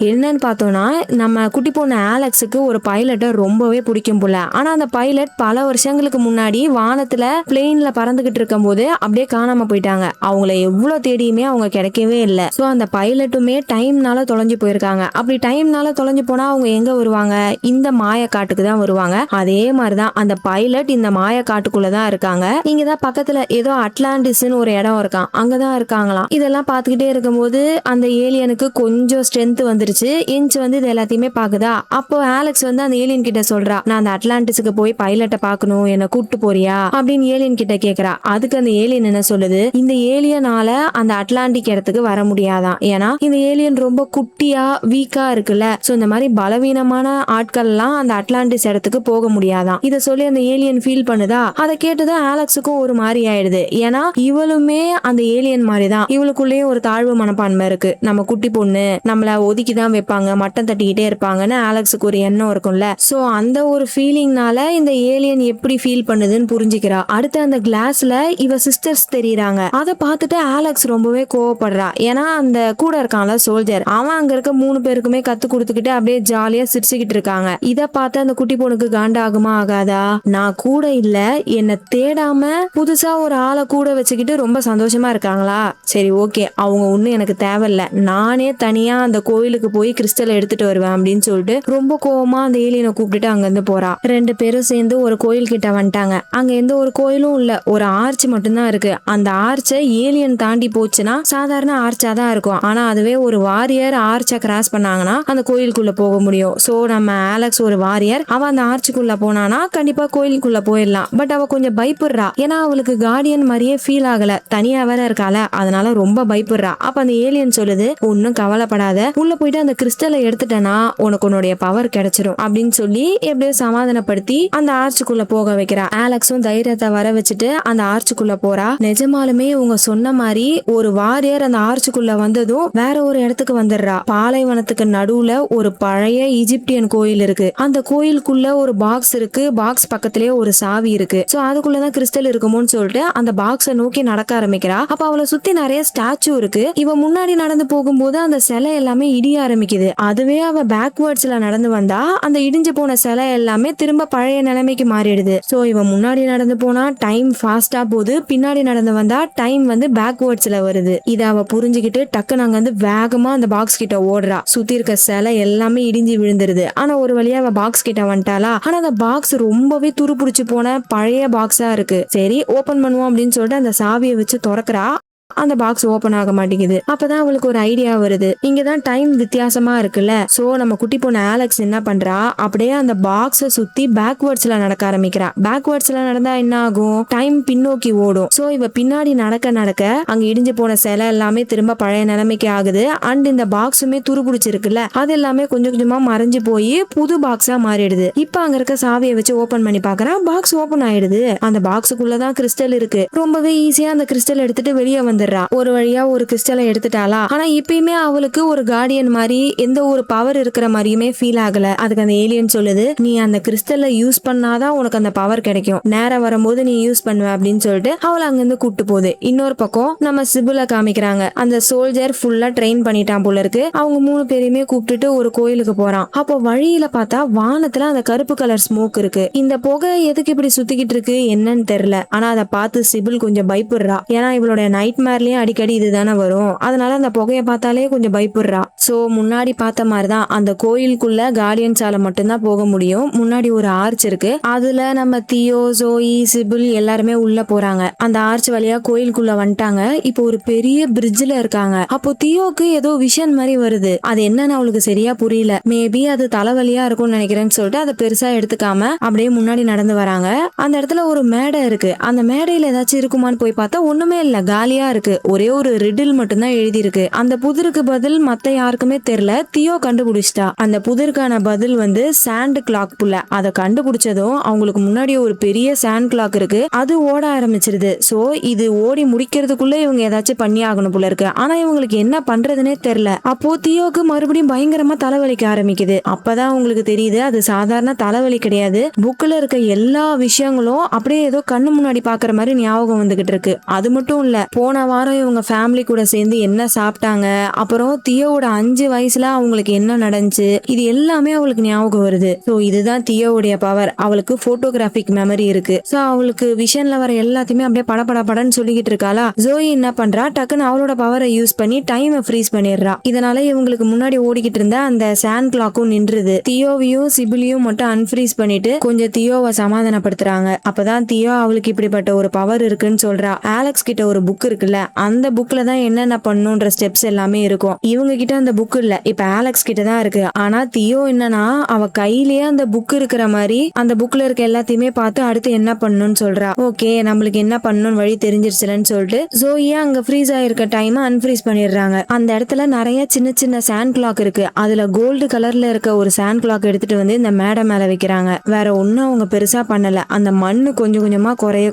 என்னன்னு பார்த்தோம்னா நம்ம குட்டி பொண்ணு ஆலெக்ஸுக்கு ஒரு பைலட்டை ரொம்பவே பிடிக்கும் போல. ஆனா அந்த பைலட் பல வருஷங்களுக்கு முன்னாடி வானத்துல பிளெயின்ல பறந்துகிட்டு இருக்கும் போது அப்படியே காணாம போயிட்டாங்க. அவங்கள எவ்வளவு தேடியுமே அவங்க கிடைக்கவே இல்லை. சோ அந்த பைலட்டுமே டைம்னால தொலைஞ்சு போயிருக்காங்க. அப்படி டைம்னால தொலைஞ்சு போனா அவங்க எங்க வருவாங்க, இந்த மாய காட்டுக்கு தான் வருவாங்க. அதே மாதிரிதான் அந்த பைலட் இந்த மாய காட்டுக்குள்ளதான் இருக்காங்க. இங்கதான் பக்கத்துல ஏதோ அட்லாண்டிஸ்ன்னு ஒரு இடம் இருக்கான், அங்கதான் இருக்காங்களாம். இதெல்லாம் பாத்துக்கிட்டே இருக்கும்போது அந்த ஏலியனுக்கு கொஞ்சம் ஸ்ட்ரென்த் வந்துருச்சு. இது எல்லாத்தையுமே பாக்குதா. அப்போ ஆலெக்ஸ் வந்து அந்த ஏலியன் கிட்ட சொல்றா, நான் அந்த அட்லாண்டிஸுக்கு போய் பைலட்டை பார்க்கணும், என்ன கூட்டு போறியா அப்படின்னு ஏலியன் கிட்ட கேக்குறா. அதுக்கு அந்த ஏலியன் என்ன சொல்லுது, இந்த ஏலியனால அந்த அட்லாண்டிக் இடத்துக்கு வர முடியாதான். ஏன்னா இந்த ஏலியன் ரொம்ப குட்டியா வீக்கா இருக்குல்ல. சோ இந்த மாதிரி பலவீனமான ஆட்கள் எல்லாம் அந்த அட்லாண்டிஸ் இடத்துக்கு போக முடியாதான். இத சொல்லி அந்த ஏலியன் ஃபீல் பண்ணுதா. அதை கேட்டுதான் ஆலெக்ஸுக்கும் ஒரு மாதிரி ஆயிடுது. ஏன்னா இவளுமே அந்த ஏலியன் மாதிரிதான், இவளுக்குள்ளேயும் ஒரு தாழ்வு மனப்பான்மை இருக்கு. நம்ம குட்டி பொண்ணு நம்மள ஒதுக்கி தான் வைப்பாங்க, மட்டம் தட்டிக்கிட்டே இருப்பாங்கன்னு ஆலெக்ஸுக்கு ஒரு எண்ணம் இருக்கும்ல. சோ அந்த ஒரு ஃபீலிங்னால இந்த ஏலியன் எப்படி ஃபீல் பண்ணுதுன்னு புரிஞ்சுக்கிறா. அடுத்து அந்த கிளாஸ்ல இவ சிஸ்டர்ஸ் தெரியுறாங்க. அதை பார்த்துட்டு ஆலெக்ஸ் ரொம்பவே கோவப்படுறா. ஏன்னா அந்த கூட இருக்கான்ல சோல்ஜர், அவன் அங்க இருக்க 3 பேருக்குமே கத்து கொடுத்துக்கிட்டு அப்படியே ஜாலியா சிரிச்சுக்கிட்டு இருக்காங்க. இத பார்த்து அந்த குட்டி பொண்ணுக்கு காண்டா ஆகுமா ஆகாதா, நான் கூட இல்ல என்ன தேடாம புதுசா ஒரு ஆளை கூட வச்சுக்கிட்டு ரொம்ப சந்தோஷமா இருக்காங்களா, சரி ஓகே அவங்க ஒண்ணு எனக்கு தேவையில்ல, நானே தனியா அந்த கோயிலுக்கு போய் கிறிஸ்டல் எடுத்துட்டு வருவேன் அப்படின்னு சொல்லிட்டு ரொம்ப கோவமா அந்த ஏலியனை கூப்பிட்டுட்டு அங்க இருந்து போறா. 2 பேரும் சேர்ந்து ஒரு கோயில் கிட்ட வந்துட்டாங்க. அங்க எந்த ஒரு கோயிலும் இல்ல, ஒரு ஆர்ச் மட்டும்தான் இருக்கு. அந்த ஆர்ச்சை ஏலியன் தாண்டி போச்சுன்னா சாதாரண ஆர்ச்சா தான் இருக்கும். ஆனா அதுவே ஒரு வாரியர் ஆர்ச்சை கிராஸ் பண்ணாங்கன்னா அந்த கோயிலுக்குள்ள போக முடியும். சோ நம்ம ஆலெக்ஸ் ஒரு வாரியர், அவ அந்த ஆர்ச்சுக்குள்ள போனானா கண்டிப்பா கோயிலுக்குள்ள போயிடலாம். பட் அவ கொஞ்சம் பயப்படுறா. ஏன்னா அவளுக்கு கார்டியன் மாதிரியே ஃபீல் ஆகல, தனியா வேற இருக்கால, அதனால ரொம்ப பயப்படுறா. அப்ப அந்த ஏலியன் சொல்லுது, ஒன்னும் கவலைப்படாத, உள்ள போயிட்டு அந்த கிறிஸ்டலை எடுத்துட்டேன்னா உனக்கு உன்னுடைய பவர் கிடைச்சிரும் அப்படின்னு சொல்லி எப்படியோ சமாதானப்படுத்தி அந்த ஆர்ச்சுக்குள்ள போக வைக்கிறா. ஆலெக்ஸும் தைரியத்தை வர வச்சுட்டு அந்த ஆர்ச்சுக்குள்ள போறா. நிஜமாலுமே இவங்க சொன்ன மாதிரி ஒரு வாரியர் அந்த ஆர்ச்சுக்குள்ள வந்ததும் வேற ஒரு இடத்துக்கு வந்துடுறா. பாலைவனத்துக்கு நடுவுல ஒரு பழைய ஈஜிப்தியன் கோயில் இருக்கு. அந்த கோயிலுக்குள்ள ஒரு பாக்ஸ் இருக்கு. பாக்ஸ் பக்கத்திலேயே ஒரு சாவி இருக்கு. சோ அதுக்குள்ளதான் கிறிஸ்டல் இருக்குமோன்னு சொல்லிட்டு அந்த பாக்ஸை நோக்கி நடக்க ஆரம்பிக்கிறா. அப்ப அவளை சுத்தி நிறைய ஸ்டாச்சு இருக்கு. இவ முன்னாடி நடந்து போகும்போது அந்த சிலை எல்லாமே இடிய ஆரம்பிக்குது. அதுவே அவ பேக்வேர்ட்ஸ்ல நடந்து வந்தா அந்த இடிஞ்சு போன சிலை எல்லாமே திரும்ப பழைய நிலைமைக்கு மாறிடுது. சோ இவ முன்னாடி நடந்து போனா டைம் ஃபாஸ்டா போகுது, பின்னாடி நடந்து வந்தா டைம் வந்து பேக்வேர்ட்ஸ்ல வருது. இத அவ புரிஞ்சுக்கிட்டு டக்குன்னு அங்க வந்து வேகமா அந்த பாக்ஸ் கிட்ட ஓடுறா. சுத்தி இருக்க சிலை எல்லாமே இடிஞ்சு விழுந்துருது. ஆனா ஒரு வழியா அவ பாக்ஸ் கிட்ட வந்துட்டாளா. ஆனா அந்த பாக்ஸ் ரொம்பவே துருப்பிடிச்சு போன பழைய பாக்ஸா இருக்கு. சரி ஓபன் பண்ணுவோம் அப்படின்னு சொல்லிட்டு அந்த சாவியை வச்சு திறக்கிறா. அந்த பாக்ஸ் ஓபன் ஆக மாட்டேங்குது. அப்பதான் அவளுக்கு ஒரு ஐடியா வருது, இங்கதான் டைம் வித்தியாசமா இருக்குல்ல. சோ நம்ம குட்டி பொண்ணு ஆலெக்ஸ் என்ன பண்றா, அப்படியே அந்த பாக்ஸ சுத்தி பேக்வேர்ட்ஸ்ல நடக்க ஆரம்பிக்கிறா. பேக்வேர்ட்ஸ்ல நடந்தா என்ன ஆகும், டைம் பின்னோக்கி ஓடும். சோ இவ பின்னாடி நடக்க நடக்க அங்க இடிஞ்சு போன சிலை எல்லாமே திரும்ப பழைய நிலைமைக்கு ஆகுது. அண்ட் இந்த பாக்ஸுமே துருபிடிச்சிருக்குல்ல, அது எல்லாமே கொஞ்சம் கொஞ்சமா மறைஞ்சு போய் புது பாக்ஸா மாறிடுது. இப்ப அங்க இருக்க சாவியை வச்சு ஓபன் பண்ணி பாக்குறா. பாக்ஸ் ஓபன் ஆயிடுது. அந்த பாக்ஸுக்குள்ளதான் கிறிஸ்டல் இருக்கு. ரொம்பவே ஈஸியா அந்த கிறிஸ்டல் எடுத்துட்டு வெளியே வந்து வந்துடுறா. ஒரு வழியா ஒரு கிறிஸ்டலை எடுத்துட்டாளா. ஆனா இப்பயுமே அவளுக்கு ஒரு கார்டியன் மாதிரி எந்த ஒரு பவர் இருக்கிற மாதிரியுமே ஃபீல் ஆகல. அதுக்கு அந்த ஏலியன் சொல்லுது, நீ அந்த கிறிஸ்டலை யூஸ் பண்ணாதான் உனக்கு அந்த பவர் கிடைக்கும், நேரம் வரும்போது நீ யூஸ் பண்ணுவ அப்படின்னு சொல்லிட்டு அவளை அங்கிருந்து கூட்டு போகுது. இன்னொரு பக்கம் நம்ம சிபுல காமிக்கிறாங்க. அந்த சோல்ஜர் ஃபுல்லா ட்ரெயின் பண்ணிட்டான் போல இருக்கு. அவங்க 3 பேரையுமே கூப்பிட்டுட்டு ஒரு கோயிலுக்கு போறான். அப்போ வழியில பார்த்தா வானத்துல அந்த கருப்பு கலர் ஸ்மோக் இருக்கு. இந்த புகை எதுக்கு இப்படி சுத்திக்கிட்டு இருக்கு என்னன்னு தெரியல. ஆனா அதை பார்த்து சிபில் கொஞ்சம் பயப்படுறா. ஏன்னா இவளுடைய நைட் மேர்லயும் அடிக்கடி இதுதானே வரும். அதனால அந்த புகையை பார்த்தாலே கொஞ்சம் பயப்படுறா. சோ முன்னாடி பார்த்த மாதிரிதான் அந்த கோயிலுக்குள்ள கார்டியன்ஸால மட்டும்தான் போக முடியும். முன்னாடி ஒரு ஆர்ச் இருக்கு. அதுல நம்ம தியோ, ஜோயி, சிபில் எல்லாருமே உள்ள போறாங்க. அந்த ஆர்ச் வழியா கோயிலுக்குள்ள வந்துட்டாங்க. இப்போ ஒரு பெரிய பிரிட்ஜ்ல இருக்காங்க. அப்போ தியோக்கு ஏதோ விஷன் மாதிரி வருது. அது என்னன்னு அவளுக்கு சரியா புரியல. மேபி அது தலைவலியா இருக்கும்னு நினைக்கிறேன்னு சொல்லிட்டு அதை பெருசா எடுத்துக்காம அப்படியே முன்னாடி நடந்து வராங்க. அந்த இடத்துல ஒரு மேடை இருக்கு. அந்த மேடையில ஏதாச்சும் இருக்குமான்னு போய் பார்த்தா ஒண்ணுமே இல்ல, காலியா இருக்கு. ஒரே ஒரு ரிடில் மட்டும்தான் எழுதி இருக்கு. அந்த புதிருக்கு பதில் மத்த யாருக்குமே தெரியல. தியோ கண்டுபிடிச்சிட்டா. அந்த புதிருக்கான பதில் வந்து சாண்ட் கிளாக் புள்ள. அதை கண்டுபிடிச்சதும் அவங்களுக்கு முன்னாடி ஒரு பெரிய சாண்ட் கிளாக் இருக்கு. அது ஓட ஆரம்பிச்சிருது. சோ இது ஓடி முடிக்கிறதுக்குள்ள இவங்க ஏதாச்சும் பண்ணி ஆகணும் போல இருக்கு. ஆனா இவங்களுக்கு என்ன பண்றதுன்னே தெரியல. அப்போ தியோக்கு மறுபடியும் பயங்கரமா தலைவலிக்க ஆரம்பிக்குது. அப்பதான் உங்களுக்கு தெரியுது அது சாதாரண தலைவலி கிடையாது. புக்ல இருக்க எல்லா விஷயங்களும் அப்படியே ஏதோ கண்ணு முன்னாடி பாக்குற மாதிரி ஞாபகம் வந்துகிட்டு இருக்கு. அது மட்டும் இல்ல, போன வாரம் இவங்க ஃபேமிலி கூட சேர்ந்து என்ன சாப்பிட்டாங்க, அப்புறம் தியோவோட 5 வயசுல அவங்களுக்கு என்ன நடந்துச்சு, இது எல்லாமே அவளுக்கு ஞாபகம் வருது. சோ இதுதான் தியோவுடைய பவர். அவளுக்கு போட்டோகிராபிக் மெமரி இருக்கு. சோ அவளுக்கு விஷன்ல வர எல்லாத்தையுமே அப்படியே படன்னு சொல்லிக்கிட்டு இருக்காளா. ஜோயி என்ன பண்றா, டக்குன்னு அவளோட பவரை யூஸ் பண்ணி டைமை ஃப்ரீஸ் பண்ணிடுறா. இதனால இவங்களுக்கு முன்னாடி ஓடிக்கிட்டு இருந்த அந்த சாண்ட் கிளாக்கும் நின்றுது. தியோவையும் சிபிலியும் மட்டும் அன்ஃப்ரீஸ் பண்ணிட்டு கொஞ்சம் தியோவை சமாதானப்படுத்துறாங்க. அப்பதான் தியோ அவளுக்கு இப்படிப்பட்ட ஒரு பவர் இருக்குன்னு சொல்றா. ஆலெக்ஸ் கிட்ட ஒரு புக் இருக்குல்ல, அந்த புக்ல தான் என்னென்ன பண்ணுன்ற ஸ்டெப்ஸ் எல்லாமே இருக்கும். இவங்க கிட்ட அந்த புக் இல்ல, இப்ப ஆலெக்ஸ் கிட்ட தான் இருக்கு. ஆனா தியோ என்னன்னா அவ கையிலேயே அந்த புக் இருக்கிற மாதிரி அந்த புக்ல இருக்க எல்லாத்தையுமே பார்த்து அடுத்து என்ன பண்ணணும்னு சொல்றா. ஓகே, நம்மளுக்கு என்ன பண்ணணும்னு வழி தெரிஞ்சிருச்சுலன்னு சொல்லிட்டு ஜோயியா அங்க ஃப்ரீஸ் ஆயிருக்க டைம் அன்ஃப்ரீஸ் பண்ணிடுறாங்க. அந்த இடத்துல நிறைய சின்ன சின்ன சாண்ட் கிளாக் இருக்கு. அதுல கோல்டு கலர்ல இருக்க ஒரு சாண்ட் கிளாக் எடுத்துட்டு வந்து இந்த மேடை மேல வைக்கிறாங்க. வேற ஒன்னும் அவங்க பெருசா பண்ணல. அந்த மண்ணு கொஞ்சம் கொஞ்சமா குறைய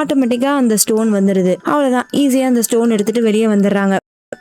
ஆட்டோமேட்டிக்கா அந்த ஸ்டோன் வந்துருது. அவ்வளவுதான், ஈஸியா அந்த ஸ்டோன் எடுத்துட்டு வெளியே வந்துடுறாங்க.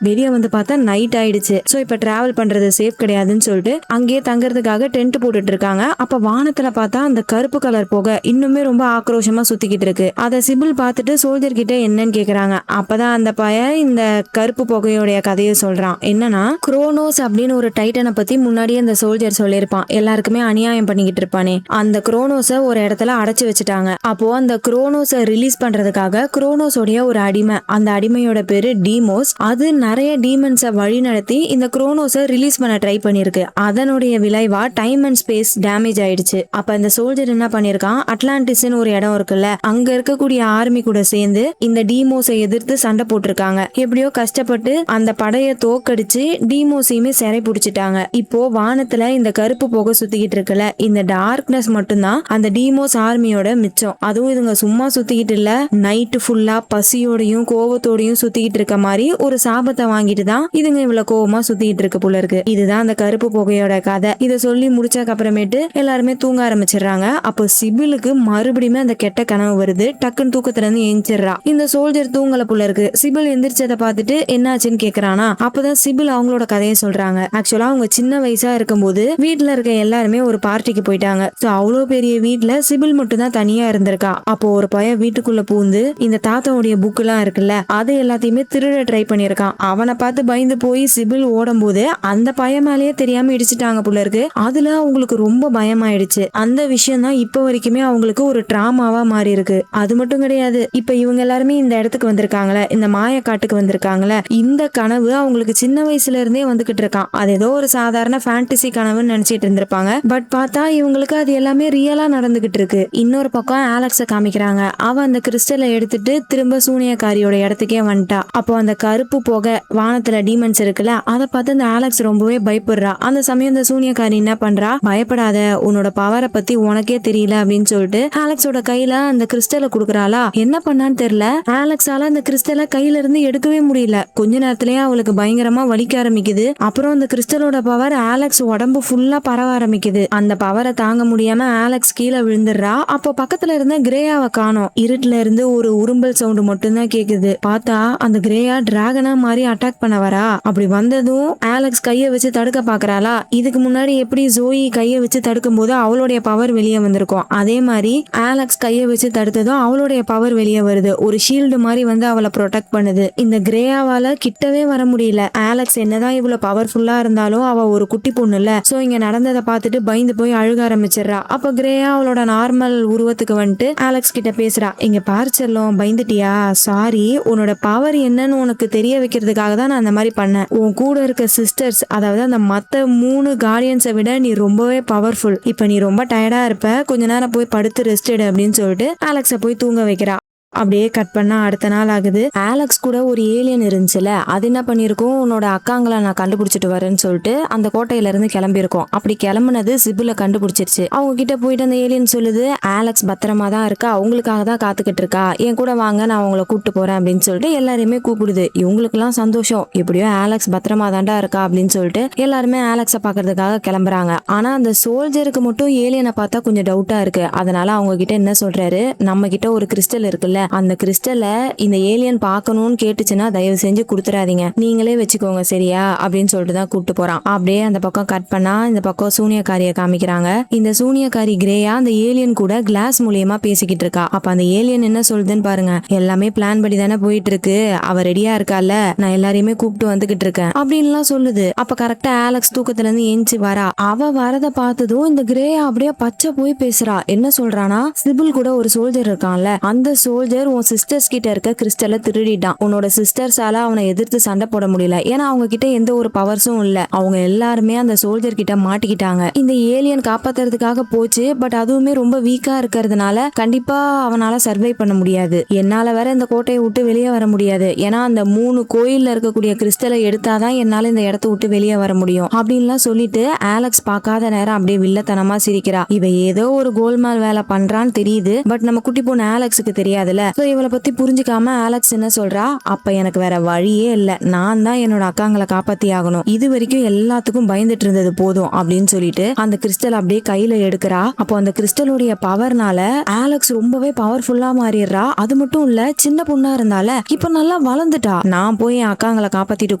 வெளியே வந்து பார்த்தா நைட் ஆயிடுச்சு. சோ இப்ப டிராவல் பண்றது சேஃப் கிடையாதுன்னு சொல்லிட்டு அங்கேயே தங்கறதுக்காக டென்ட் போட்டுட்டு இருக்காங்க. அப்ப வானத்துல பார்த்தா அந்த கருப்பு கலர் புகை இன்னுமே ரொம்ப ஆக்ரோஷமா சுத்திக்கிட்டு இருக்கு. அத சிபில் பார்த்துட்டு சோல்ஜர் கிட்ட என்னன்னு கேக்குறாங்க. அப்பதான் அந்த பையன் இந்த கருப்பு புகையோடைய கதையை சொல்றான். என்னன்னா, குரோனோஸ் அப்படின்னு ஒரு டைட்டனை பத்தி முன்னாடியே அந்த சோல்ஜர் சொல்லியிருப்பான். எல்லாருக்குமே அநியாயம் பண்ணிக்கிட்டு இருப்பானே, அந்த குரோனோஸை ஒரு இடத்துல அடைச்சு வச்சுட்டாங்க. அப்போ அந்த குரோனோஸை ரிலீஸ் பண்றதுக்காக குரோனோஸோடைய ஒரு அடிமை, அந்த அடிமையோட பேரு டீமோஸ், அது நிறைய டீமன்ஸை வழி நடத்தி இந்த குரோனோஸை ரிலீஸ் பண்ண ட்ரை பண்ணிருக்கு. அதனுடைய விளைவா டைம் அண்ட் ஸ்பேஸ் டேமேஜ் ஆயிடுச்சு. அப்ப இந்த சோல்ஜர் என்ன பண்ணிருக்கான், அட்லாண்டிஸ்னு ஒரு இடம் இருக்குல்ல, அங்க இருக்கக்கூடிய ஆர்மி கூட சேர்ந்து இந்த டீமோஸை எதிர்த்து சண்டை போட்டிருக்காங்க. எப்படியோ கஷ்டப்பட்டு அந்த படையை தோக்கடிச்சு டீமோஸையுமே சிறை பிடிச்சிட்டாங்க. இப்போ வானத்துல இந்த கருப்பு புகை சுத்திக்கிட்டு இருக்குல்ல, இந்த டார்க்னஸ் மட்டும்தான் அந்த டீமோஸ் ஆர்மியோட மிச்சம். அதுவும் இதுங்க சும்மா சுத்திக்கிட்டு இல்ல, நைட்டு ஃபுல்லா பசியோடையும் கோவத்தோடையும் சுத்திக்கிட்டு இருக்க மாதிரி ஒரு சாபத்தை வாங்கிட்டு தான் இதுங்க இவ்வளவு கோவமா சுத்திட்டு இருக்கு போல இருக்கு. இதுதான் அந்த கருப்பு புகையோட கதை. இதை சொல்லி முடிச்சதுக்கு அப்புறமேட்டு எல்லாருமே தூங்க ஆரம்பிச்சிடுறாங்க. அப்போ சிபிலுக்கு மறுபடியுமே அந்த கெட்ட கனவு வருது. டக்குன்னு தூக்கத்துல இருந்து எந்திரிச்சிடுறா. இந்த சோல்ஜர் தூங்கல போல இருக்கு. சிபில் எந்திரிச்சதை பார்த்துட்டு என்னாச்சுன்னு கேக்குறானா. அப்பதான் சிபில் அவங்களோட கதையை சொல்றாங்க. ஆக்சுவலா அவங்க சின்ன வயசா இருக்கும்போது வீட்டுல இருக்க எல்லாருமே ஒரு பார்ட்டிக்கு போயிட்டாங்க. சோ அவ்வளவு பெரிய வீட்டுல சிபில் மட்டும் தான் தனியா இருந்திருக்கா. அப்போ ஒரு பையன் வீட்டுக்குள்ள பூந்து இந்த தாத்தாவுடைய புக் எல்லாம் இருக்குல்ல, அது எல்லாத்தையுமே திருட ட்ரை பண்ணிருக்கான். அவனை பார்த்து பயந்து போய் சிபில் ஓடும் போது அந்த பையன் மேலேயே தெரியாம இடிச்சிட்டாங்க போல இருக்கு. அதுல அவங்களுக்கு ரொம்ப பயமாயிடுச்சு. அந்த விஷயம் தான் இப்ப வரைக்குமே அவங்களுக்கு ஒரு டிராமாவா மாறி இருக்கு. அது மட்டும் கிடையாது, இப்ப இவங்க எல்லாருமே இந்த இடத்துக்கு வந்திருக்காங்களே, இந்த மாயக்காட்டுக்கு வந்திருக்காங்களே, இந்த கனவு அவங்களுக்கு சின்ன வயசுல இருந்தே வந்துகிட்டு இருக்கான். அது ஏதோ ஒரு சாதாரண ஃபேண்டசி கனவுன்னு நினைச்சிட்டு இருந்திருப்பாங்க. பட் பார்த்தா இவங்களுக்கு அது எல்லாமே ரியலா நடந்துகிட்டு இருக்கு. இன்னொரு பக்கம் ஆலெக்ஸ காமிக்கிறாங்க. அவ அந்த கிறிஸ்டலை எடுத்துட்டு திரும்ப சூனியக்காரியோட இடத்துக்கே வந்துட்டா. அப்போ அந்த கருப்பு புகை வானத்துல டீமன்ஸ் இருக்குல்ல அதை பார்த்து அந்த ஆலெக்ஸ் ரொம்பவே பயப்படுறா. அந்த சமயம் இந்த சூனியக்காரி என்ன பண்றா, பயப்படாத, உன்னோட பவரை பத்தி உனக்கே தெரியல அப்படின்னு சொல்லிட்டு ஆலெக்ஸோட கையில அந்த கிறிஸ்டலை குடுக்குறாளா. என்ன பண்ணான்னு தெரியல, ஆலெக்ஸால அந்த கிறிஸ்டலை கையில இருந்து எடுக்கவே முடியல. கொஞ்ச நேரத்திலேயே அவளுக்கு பயங்கரமா வலிக்க ஆரம்பிக்குது. அப்புறம் அந்த கிறிஸ்டலோட பவர் ஆலெக்ஸ் உடம்பு ஃபுல்லா பரவ ஆரம்பிக்குது. அந்த பவரை தாங்க முடியாம ஆலெக்ஸ் கீழே விழுந்துடுறா. அப்போ பக்கத்துல இருந்த கிரேயாவை காணோம். இருட்டுல இருந்து ஒரு உரும்பல் சவுண்ட் மட்டும்தான் கேக்குது. பார்த்தா அந்த கிரேயா டிராகனா மாதிரி அட்டாக் பண்ண வரா. அப்படி வந்ததும் ஆலெக்ஸ் கைய வச்சு தடுக்க பாக்குறாளா. இதுக்கு முன்னாடி எப்படி ஜோயி கைய வச்சு தடுக்கும் போது அவளுடைய பவர் வெளியே வந்திருக்கும், அதே மாதிரி ஆலெக்ஸ் கைய வச்சு தடுத்ததும் அவளுடைய பவர் வெளியே வருது. ஒரு ஷீல்டு மாதிரி வந்து அவளை ப்ரொடெக்ட் பண்ணுது. இந்த கிரேயாவால கிட்டவே வர முடியல. ஆலெக்ஸ் என்னதான் இவ்வளவு பவர்ஃபுல்லா இருந்தாலும் அவ ஒரு குட்டி பொண்ணு இல்ல. சோ இங்க நடந்ததை பார்த்துட்டு பயந்து போய் அழுக ஆரம்பிச்சிடறா. அப்ப கிரேயா அவளோட நார்மல் உருவத்துக்கு வந்துட்டு ஆலெக்ஸ் கிட்ட பேசுறா. இங்க பாரு செல்லம், பயந்துட்டியா? சாரி, உன்னோட பவர் என்னன்னு உனக்கு தெரிய வைக்கிறதுக்காக தான் நான் அந்த மாதிரி பண்ணேன். உன் கூட இருக்க சிஸ்டர்ஸ், அதாவது அந்த மத்த 3 கார்டியன்ஸை விட நீ ரொம்பவே பவர்ஃபுல். இப்ப நீ ரொம்ப டயர்டா இருப்ப, கொஞ்ச நேரம் போய் படுத்து ரெஸ்ட் எடு அப்படின்னு சொல்லிட்டு ஆலெக்ஸை போய் தூங்க வைக்கிறா. அப்படியே கட் பண்ணா அடுத்த நாள் ஆகுது. ஆலெக்ஸ் கூட ஒரு ஏலியன் இருந்துச்சுல, அது என்ன பண்ணிருக்கும், உன்னோட அக்காங்களை நான் கண்டுபிடிச்சிட்டு வரேன்னு சொல்லிட்டு அந்த கோட்டையில இருந்து கிளம்பியிருக்கோம். அப்படி கிளம்புனது சிபுல கண்டுபிடிச்சிருச்சு. அவங்க கிட்ட போயிட்டு அந்த ஏலியன் சொல்லுது, ஆலெக்ஸ் பத்திரமா தான் இருக்கா, அவங்களுக்காக தான் காத்துக்கிட்டு இருக்கா, என் கூட வாங்க, நான் அவங்கள கூப்பிட்டு போறேன் அப்படின்னு சொல்லிட்டு எல்லாரையுமே கூப்பிடுது. இவங்களுக்கு எல்லாம் சந்தோஷம், எப்படியோ ஆலெக்ஸ் பத்திரமா தாண்டா இருக்கா அப்படின்னு சொல்லிட்டு எல்லாருமே ஆலெக்ஸை பாக்குறதுக்காக கிளம்புறாங்க. ஆனா அந்த சோல்ஜருக்கு மட்டும் ஏலியனை பார்த்தா கொஞ்சம் டவுட்டா இருக்கு. அதனால அவங்க கிட்ட என்ன சொல்றாரு, நம்ம கிட்ட ஒரு கிறிஸ்டல் இருக்குல்ல, அந்த கிறிஸ்டல இந்த ஏலியன் பார்க்கணும்னு கேட்டுச்சுன்னா தயவு செஞ்சு கொடுத்துறாதீங்க, நீங்களே வச்சுக்கோங்க சரியா அப்படின்னு சொல்லிட்டு தான் கூப்பிட்டு போறான். அப்படியே அந்த பக்கம் கட் பண்ணா இந்த பக்கம் சூனியக்காரியை காமிக்கிறாங்க. இந்த சூனியக்காரி கிரேயா அந்த ஏலியன் கூட கிளாஸ் மூலியமா பேசிக்கிட்டு இருக்கா. அப்ப அந்த ஏலியன் என்ன சொல்லுதுன்னு பாருங்க, எல்லாமே பிளான் படி தானே போயிட்டு இருக்கு, அவ ரெடியா இருக்கால, நான் எல்லாரையுமே கூப்பிட்டு வந்துகிட்டு இருக்கேன் அப்படின்லாம் சொல்லுது. அப்ப கரெக்டா ஆலெக்ஸ் தூக்கத்துல இருந்து எஞ்சி வரா. அவ வரத பார்த்ததும் இந்த கிரேயா அப்படியே பச்சை போய் பேசுறா. என்ன சொல்றானா, சிபில் கூட ஒரு சோல்ஜர் இருக்கான்ல, அந்த சோல்ஜர் உன் சிஸ்டர்ஸ் கிட்ட இருக்க கிறிஸ்டலை திருடிட்டான். உன்னோட சிஸ்டர்ஸால அவனை எதிர்த்து சண்டை போட முடியல, ஏன்னா அவங்க கிட்ட எந்த ஒரு பவர்ஸும் இல்ல. அவங்க எல்லாருமே அந்த சோல்ஜர் கிட்ட மாட்டிக்கிட்டாங்க. இந்த ஏலியன் காப்பாத்துறதுக்காக போச்சு, பட் அதுவுமே ரொம்ப வீக்கா இருக்கிறதுனால கண்டிப்பா அவனால சர்வை பண்ண முடியாது. என்னால வேற இந்த கோட்டையை விட்டு வெளியே வர முடியாது, ஏன்னா அந்த 3 கோயில்ல இருக்கக்கூடிய கிறிஸ்டலை எடுத்தாதான் என்னால இந்த இடத்த விட்டு வெளியே வர முடியும் அப்படின்லாம் சொல்லிட்டு ஆலெக்ஸ் பார்க்காத நேரம் அப்படியே வில்லத்தனமா சிரிக்கிறா. இவ ஏதோ ஒரு கோல்மால் வேலை பண்றான்னு தெரியுது, பட் நம்ம குட்டி பொண்ணு ஆலெக்ஸுக்கு தெரியாதுல. சோ இவளை பத்தி புரிஞ்சுக்காம ஆலெக்ஸ் என்ன சொல்றா, அப்ப எனக்கு வேற வழியே இல்ல, நான் தான் என்னோட அக்காங்களை காப்பாத்தி ஆகணும், இது வரைக்கும் எல்லாத்துக்கும் பயந்துட்டு இருந்தது போதும் அப்படின்னு சொல்லிட்டு அந்த கிறிஸ்டல் அப்படியே கையில எடுக்கிறா. அப்போ அந்த கிறிஸ்டலுடைய பவர்னால ஆலெக்ஸ் ரொம்பவே பவர்ஃபுல்லா மாறிடுறா. அது மட்டும் இல்ல, சின்ன பொண்ணா இருந்தால இப்ப நல்லா வளர்ந்துட்டா. நான் போய் என் அக்காங்களை காப்பாத்திட்டு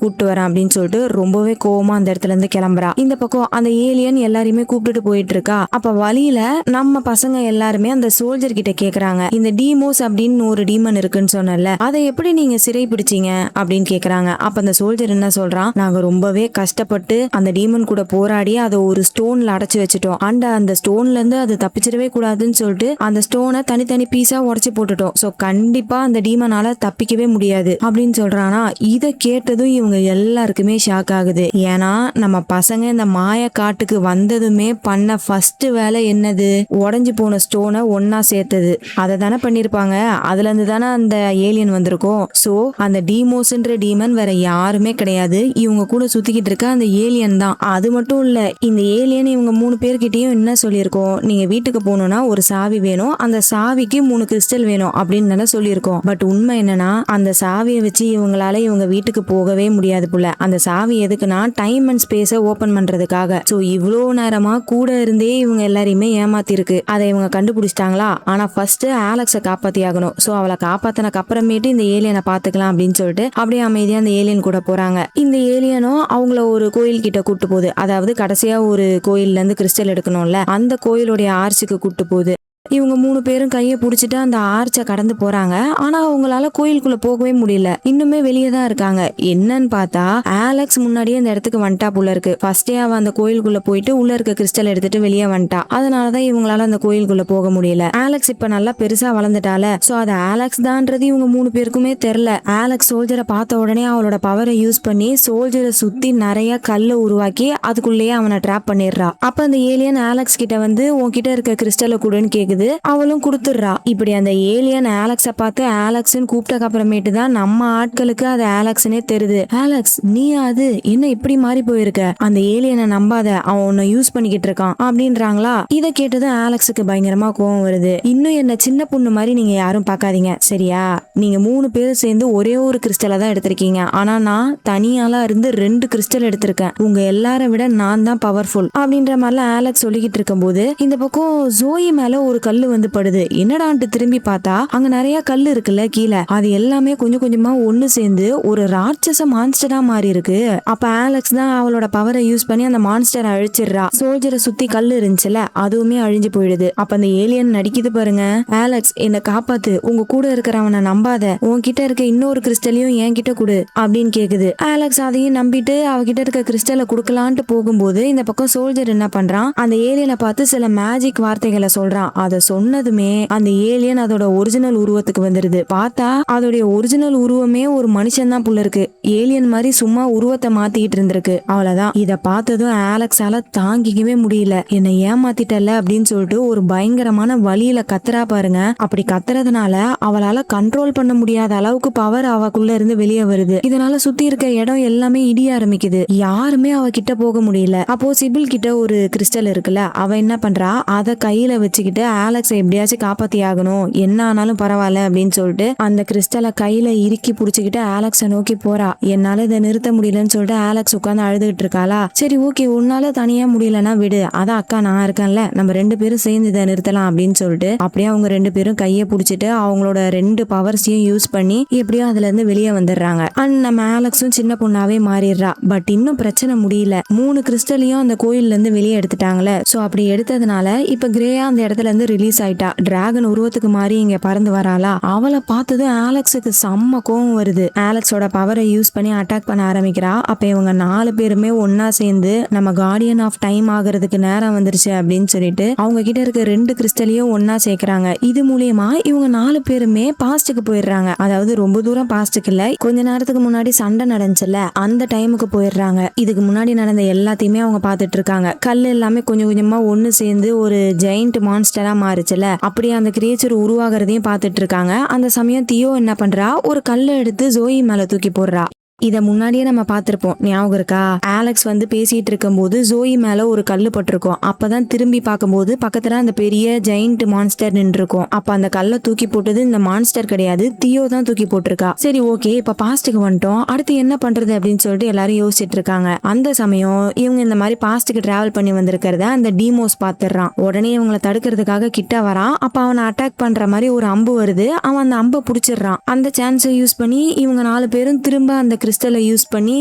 கூப்பிட்டு வரேன் அப்படின்னு சொல்லிட்டு ரொம்பவே கோவமா அந்த இடத்துல இருந்து கிளம்புறா. இந்த பக்கம் அந்த ஏலியன் எல்லாரையுமே கூப்பிட்டுட்டு போயிட்டு இருக்கா. அப்ப வழியில நம்ம பசங்க எல்லாருமே அந்த சோல்ஜர் கிட்ட கேக்குறாங்க, இந்த டீமோஸ் அப்படின்னு ஒரு டீமன் இருக்குன்னு சொன்னல, அதை எப்படி நீங்க சிறை பிடிச்சீங்க அப்படின்னு கேக்குறாங்க. அப்ப அந்த சோல்ஜர் என்ன சொல்றான், நாங்க ரொம்பவே கஷ்டப்பட்டு அந்த டீமன் கூட போராடி அதை ஒரு ஸ்டோன்ல அடைச்சு வச்சுட்டோம். அந்த ஸ்டோன்ல இருந்து அது தப்பிச்சிடவே கூடாதுன்னு சொல்லிட்டு அந்த ஸ்டோனை தனித்தனி பீஸா உடைச்சு போட்டுட்டோம். சோ கண்டிப்பா அந்த டீமனால தப்பிக்கவே முடியாது அப்படின்னு சொல்றானா. இதை கேட்டதும் இவங்க எல்லாருக்குமே ஷாக் ஆகுது. ஏன்னா நம்ம பசங்க இந்த மாய காட்டுக்கு வந்ததுமே பண்ண ஃபர்ஸ்ட் வேலை என்னது, உடைஞ்சு போன ஸ்டோனை ஒன்னா சேர்த்தது. அதை தானே பண்ணிருப்பாங்க. அதுல இருந்து தானே அந்த ஏலியன் வந்திருக்கும். சோ அந்த டீமோஸ்ன்ற டீமன் வேற யாருமே கிடையாது, இவங்க கூட சுத்திக்கிட்டு இருக்க அந்த ஏலியன் தான். அது மட்டும் இல்ல, இந்த ஏலியன் இவங்க 3 பேர்கிட்டயும் என்ன சொல்லியிருக்கோம், நீங்க வீட்டுக்கு போகணும்னா ஒரு சாவி வேணும், அந்த சாவிக்கு 3 கிறிஸ்டல் வேணும் அப்படின்னு தானே சொல்லியிருக்கோம். பட் உண்மை என்னன்னா, அந்த சாவியை வச்சு இவங்களால இவங்க வீட்டுக்கு போகவே முடியாது புள்ள. அந்த சாவி எதுக்குன்னா டைம் அண்ட் ஸ்பேஸை ஓபன் பண்றதுக்காக. சோ இவ்வளோ நேரமா கூட இருந்தே இவங்க எல்லாரையுமே ஏமாத்தி இருக்கு. அதை இவங்க கண்டுபிடிச்சிட்டாங்களா. ஆனா ஃபர்ஸ்ட் ஆலெக்ஸை காப்பாத்தி ஆகணும். சோ அவளை காப்பாத்தினக்கு அப்புறமேட்டு இந்த ஏலியனை பாத்துக்கலாம் அப்படின்னு சொல்லிட்டு அப்படியே அமைதியா அந்த ஏலியன் கூட போறாங்க. இந்த ஏலியனும் அவங்கள ஒரு கோயில் கிட்ட கூட்டு போகுது. அதாவது கடைசியா ஒரு கோயில்ல இருந்து கிறிஸ்டல் எடுக்கணும்ல, அந்த கோயிலுடைய ஆர்ச்சுக்கு கூட்டு போகுது. இவங்க 3 பேரும் கையை பிடிச்சிட்டு அந்த ஆர்ச்சை கடந்து போறாங்க. ஆனா அவங்களால கோயிலுக்குள்ள போகவே முடியல, இன்னுமே வெளியே தான் இருக்காங்க. என்னன்னு பார்த்தா ஆலெக்ஸ் முன்னாடியே அந்த இடத்துக்கு வந்துட்டா போல இருக்கு. ஃபர்ஸ்டே அவ அந்த கோயிலுக்குள்ள போயிட்டு உள்ள இருக்க கிறிஸ்டல் எடுத்துட்டு வெளியே வந்துட்டா. அதனாலதான் இவங்களால அந்த கோயிலுக்குள்ள போக முடியல. ஆலெக்ஸ் இப்ப நல்லா பெருசா வளர்ந்துட்டால. சோ அது ஆலெக்ஸ் தான்ன்றது இவங்க 3 பேருக்குமே தெரியல. ஆலெக்ஸ் சோல்ஜரை பார்த்த உடனே அவளோட பவரை யூஸ் பண்ணி சோல்ஜரை சுத்தி நிறைய கல்லை உருவாக்கி அதுக்குள்ளேயே அவனை ட்ராப் பண்ணிடுறா. அப்ப அந்த ஏலியன் ஆலெக்ஸ் கிட்ட வந்து உன்கிட்ட இருக்க கிறிஸ்டலை கூடன்னு கேக்குது. கேக்குது. அவளும் கொடுத்துடுறா. இப்படி அந்த ஏலியன் ஆலெக்ஸ பார்த்து ஆலெக்ஸ்ன்னு கூப்பிட்டக்கு அப்புறமேட்டு தான் நம்ம ஆட்களுக்கு அது ஆலெக்ஸ்னே தெரியுது. ஆலெக்ஸ் நீ அது என்ன இப்படி மாறி போயிருக்க, அந்த ஏலியனை நம்பாத, அவன் உன்னை யூஸ் பண்ணிக்கிட்டு இருக்கான் அப்படின்றாங்களா. இதை கேட்டதும் ஆலெக்ஸுக்கு பயங்கரமா கோவம் வருது. இன்னும் என்ன சின்ன பொண்ணு மாதிரி நீங்க யாரும் பார்க்காதீங்க சரியா, நீங்க 3 பேரும் சேர்ந்து ஒரே ஒரு கிறிஸ்டலை தான் எடுத்திருக்கீங்க, ஆனா நான் தனியாலா இருந்து 2 கிறிஸ்டல் எடுத்திருக்கேன், உங்க எல்லாரை விட நான் தான் பவர்ஃபுல் அப்படின்ற மாதிரிலாம் ஆலெக்ஸ் சொல்லிக்கிட்டு இருக்கும் போது இந்த பக்கம் ஜோயி மேல ஒரு கல்லு வந்து படுது. என்னடான்ட்டு திரும்பி பார்த்தா அங்க நிறைய கல்லு இருக்குல்ல கீழே, அது எல்லாமே கொஞ்சம் கொஞ்சமா ஒண்ணு சேர்ந்து ஒரு ராட்சச மான்ஸ்டரா மாறி இருக்கு. அப்ப ஆலெக்ஸ் தான் அவளோட பவரை யூஸ் பண்ணி அந்த மான்ஸ்டரை அழிச்சிடுறா. சோல்ஜரை சுத்தி கல்லு இருந்துச்சுல அதுவுமே அழிஞ்சு போயிடுது. அப்ப அந்த ஏலியன் நடிக்குது பாருங்க, ஆலெக்ஸ் என்ன காப்பாத்து, உங்க கூட இருக்கிறவனை நம்பாத, உன்கிட்ட இருக்க இன்னொரு கிறிஸ்டலையும் என்கிட்ட கொடு அப்படின்னு கேக்குது. ஆலெக்ஸ் அதையும் நம்பிட்டு அவகிட்ட இருக்க கிறிஸ்டலை கொடுக்கலான்ட்டு போகும்போது இந்த பக்கம் சோல்ஜர் என்ன பண்றான், அந்த ஏலியனை பார்த்து சில மேஜிக் வார்த்தைகளை சொல்றான். அதை சொன்னதுமே அந்த ஏலியன் அதோட ஒரிஜினல் உருவத்துக்கு வந்துருது. பார்த்தா அதோடைய ஒரிஜினல் உருவமே ஒரு மனுஷன் தான் புள்ள இருக்கு. ஏலியன் மாதிரி சும்மா உருவத்தை மாத்திக்கிட்டு இருந்திருக்கு. அவ்வளவுதான். இத பார்த்ததும் ஆலெக்ஸால தாங்கிக்கவே முடியல. என்னை ஏமாத்திட்டல அப்படின்னு சொல்லிட்டு ஒரு பயங்கரமான வலியில கத்துறா பாருங்க. அப்படி கத்துறதுனால அவளால கண்ட்ரோல் பண்ண முடியாத அளவுக்கு பவர் அவக்குள்ள இருந்து வெளியே வருது. இதனால சுத்தி இருக்க இடம் எல்லாமே இடிய ஆரம்பிக்குது. யாருமே அவ கிட்ட போக முடியல. அப்போ சிபில் கிட்ட ஒரு கிறிஸ்டல் இருக்குல்ல, அவ என்ன பண்றா, அத கையில வச்சுக்கிட்டு ஆலெக்ஸை எப்படியாச்சும் காப்பாத்தி ஆகணும், என்ன ஆனாலும் பரவாயில்ல அப்படின்னு சொல்லிட்டு அந்த கிறிஸ்டலை கையில இறுக்கி புடிச்சுக்கிட்டு ஆலெக்ஸை நோக்கி போறா. என்னால இதை நிறுத்த முடியலன்னு சொல்லிட்டு ஆலெக்ஸ் உட்காந்து அழுதுகிட்டு இருக்காளா. சரி ஓகே, உன்னால தனியா முடியலன்னா விடு, அதான் அக்கா நான் இருக்கேன்ல, நம்ம 2 பேரும் சேர்ந்து இதை நிறுத்தலாம் அப்படின்னு சொல்லிட்டு அப்படியே அவங்க 2 பேரும் கையை புடிச்சிட்டு அவங்களோட 2 பவர்ஸையும் யூஸ் பண்ணி எப்படியோ அதுல இருந்து வெளியே வந்துடுறாங்க. அண்ட் நம்ம ஆலெக்ஸும் சின்ன பொண்ணாவே மாறிடுறா. பட் இன்னும் பிரச்சனை முடியல. 3 கிறிஸ்டலையும் அந்த கோயில்ல இருந்து வெளியே எடுத்துட்டாங்களே. சோ அப்படி எடுத்ததுனால இப்ப கிரேயா அந்த இடத்துல இருந்து ரிலீஸ் ஆயிட்டா. டிராகன் உருவத்துக்கு மாறி இங்க பறந்து வராளா. அவளை பார்த்ததும் ஆலெக்ஸுக்கு செம்ம கோவம் வருது. ஆலெக்ஸோட பவரை யூஸ் பண்ணி அட்டாக் பண்ண ஆரம்பிக்கிறா. அப்ப இவங்க 4 பேருமே ஒன்னா சேர்ந்து நம்ம கார்டியன் ஆஃப் டைம் ஆகிறதுக்கு நேரம் வந்துருச்சு அப்படின்னு சொல்லிட்டு அவங்க கிட்ட இருக்க 2 கிறிஸ்டலையும் ஒன்னா சேர்க்கிறாங்க. இது மூலியமா இவங்க 4 பேருமே பாஸ்டுக்கு போயிடுறாங்க. அதாவது ரொம்ப தூரம் பாஸ்டுக்கு இல்ல, கொஞ்ச நேரத்துக்கு முன்னாடி சண்டை நடந்துச்சுல அந்த டைமுக்கு போயிடுறாங்க. இதுக்கு முன்னாடி நடந்த எல்லாத்தையுமே அவங்க பார்த்துட்டு இருக்காங்க. கல் எல்லாமே கொஞ்சம் கொஞ்சமா ஒன்னு சேர்ந்து ஒரு ஜெயிண்ட் மான்ஸ்டரா மாறுச்சுல, அப்படியே அந்த கிரியேச்சர் உருவாகிறதையும் பார்த்துட்டு இருக்காங்க. அந்த சமயம் தியோ என்ன பண்றா, ஒரு கல்லை எடுத்து ஜோயி மேல தூக்கி போடுறா. இத முன்னாடியே நம்ம பார்த்திருப்போம், ஞாபகம் இருக்கா? ஆலெக்ஸ் வந்து பேசிட்டு இருக்கும் போது ஜோயி மேல ஒரு கல்லு பட்டிருக்கும். அப்பதான் திரும்பி பார்க்கும்போது பக்கத்துல அந்த பெரிய ஜெயிண்ட் மான்ஸ்டர் நின்று இருக்கும். அப்ப அந்த கல்லை தூக்கி போட்டது இந்த மான்ஸ்டர் கிடையாது, தியோ தான் தூக்கி போட்டிருக்கா. சரி ஓகே, இப்ப பாஸ்டுக்கு வந்துட்டோம், அடுத்து என்ன பண்றது அப்படின்னு சொல்லிட்டு எல்லாரும் யோசிச்சுட்டு இருக்காங்க. அந்த சமயம் இவங்க இந்த மாதிரி பாஸ்டுக்கு டிராவல் பண்ணி வந்திருக்கிறத அந்த டீமோஸ் பாத்துறான். உடனே இவங்களை தடுக்கிறதுக்காக கிட்ட வரான். அப்ப அவனை அட்டாக் பண்ற மாதிரி ஒரு அம்பு வருது. அவன் அந்த அம்பை புடிச்சிடுறான். அந்த சான்ஸை யூஸ் பண்ணி இவங்க 4 பேரும் திரும்ப அந்த கிறிஸ்டலை யூஸ் பண்ணி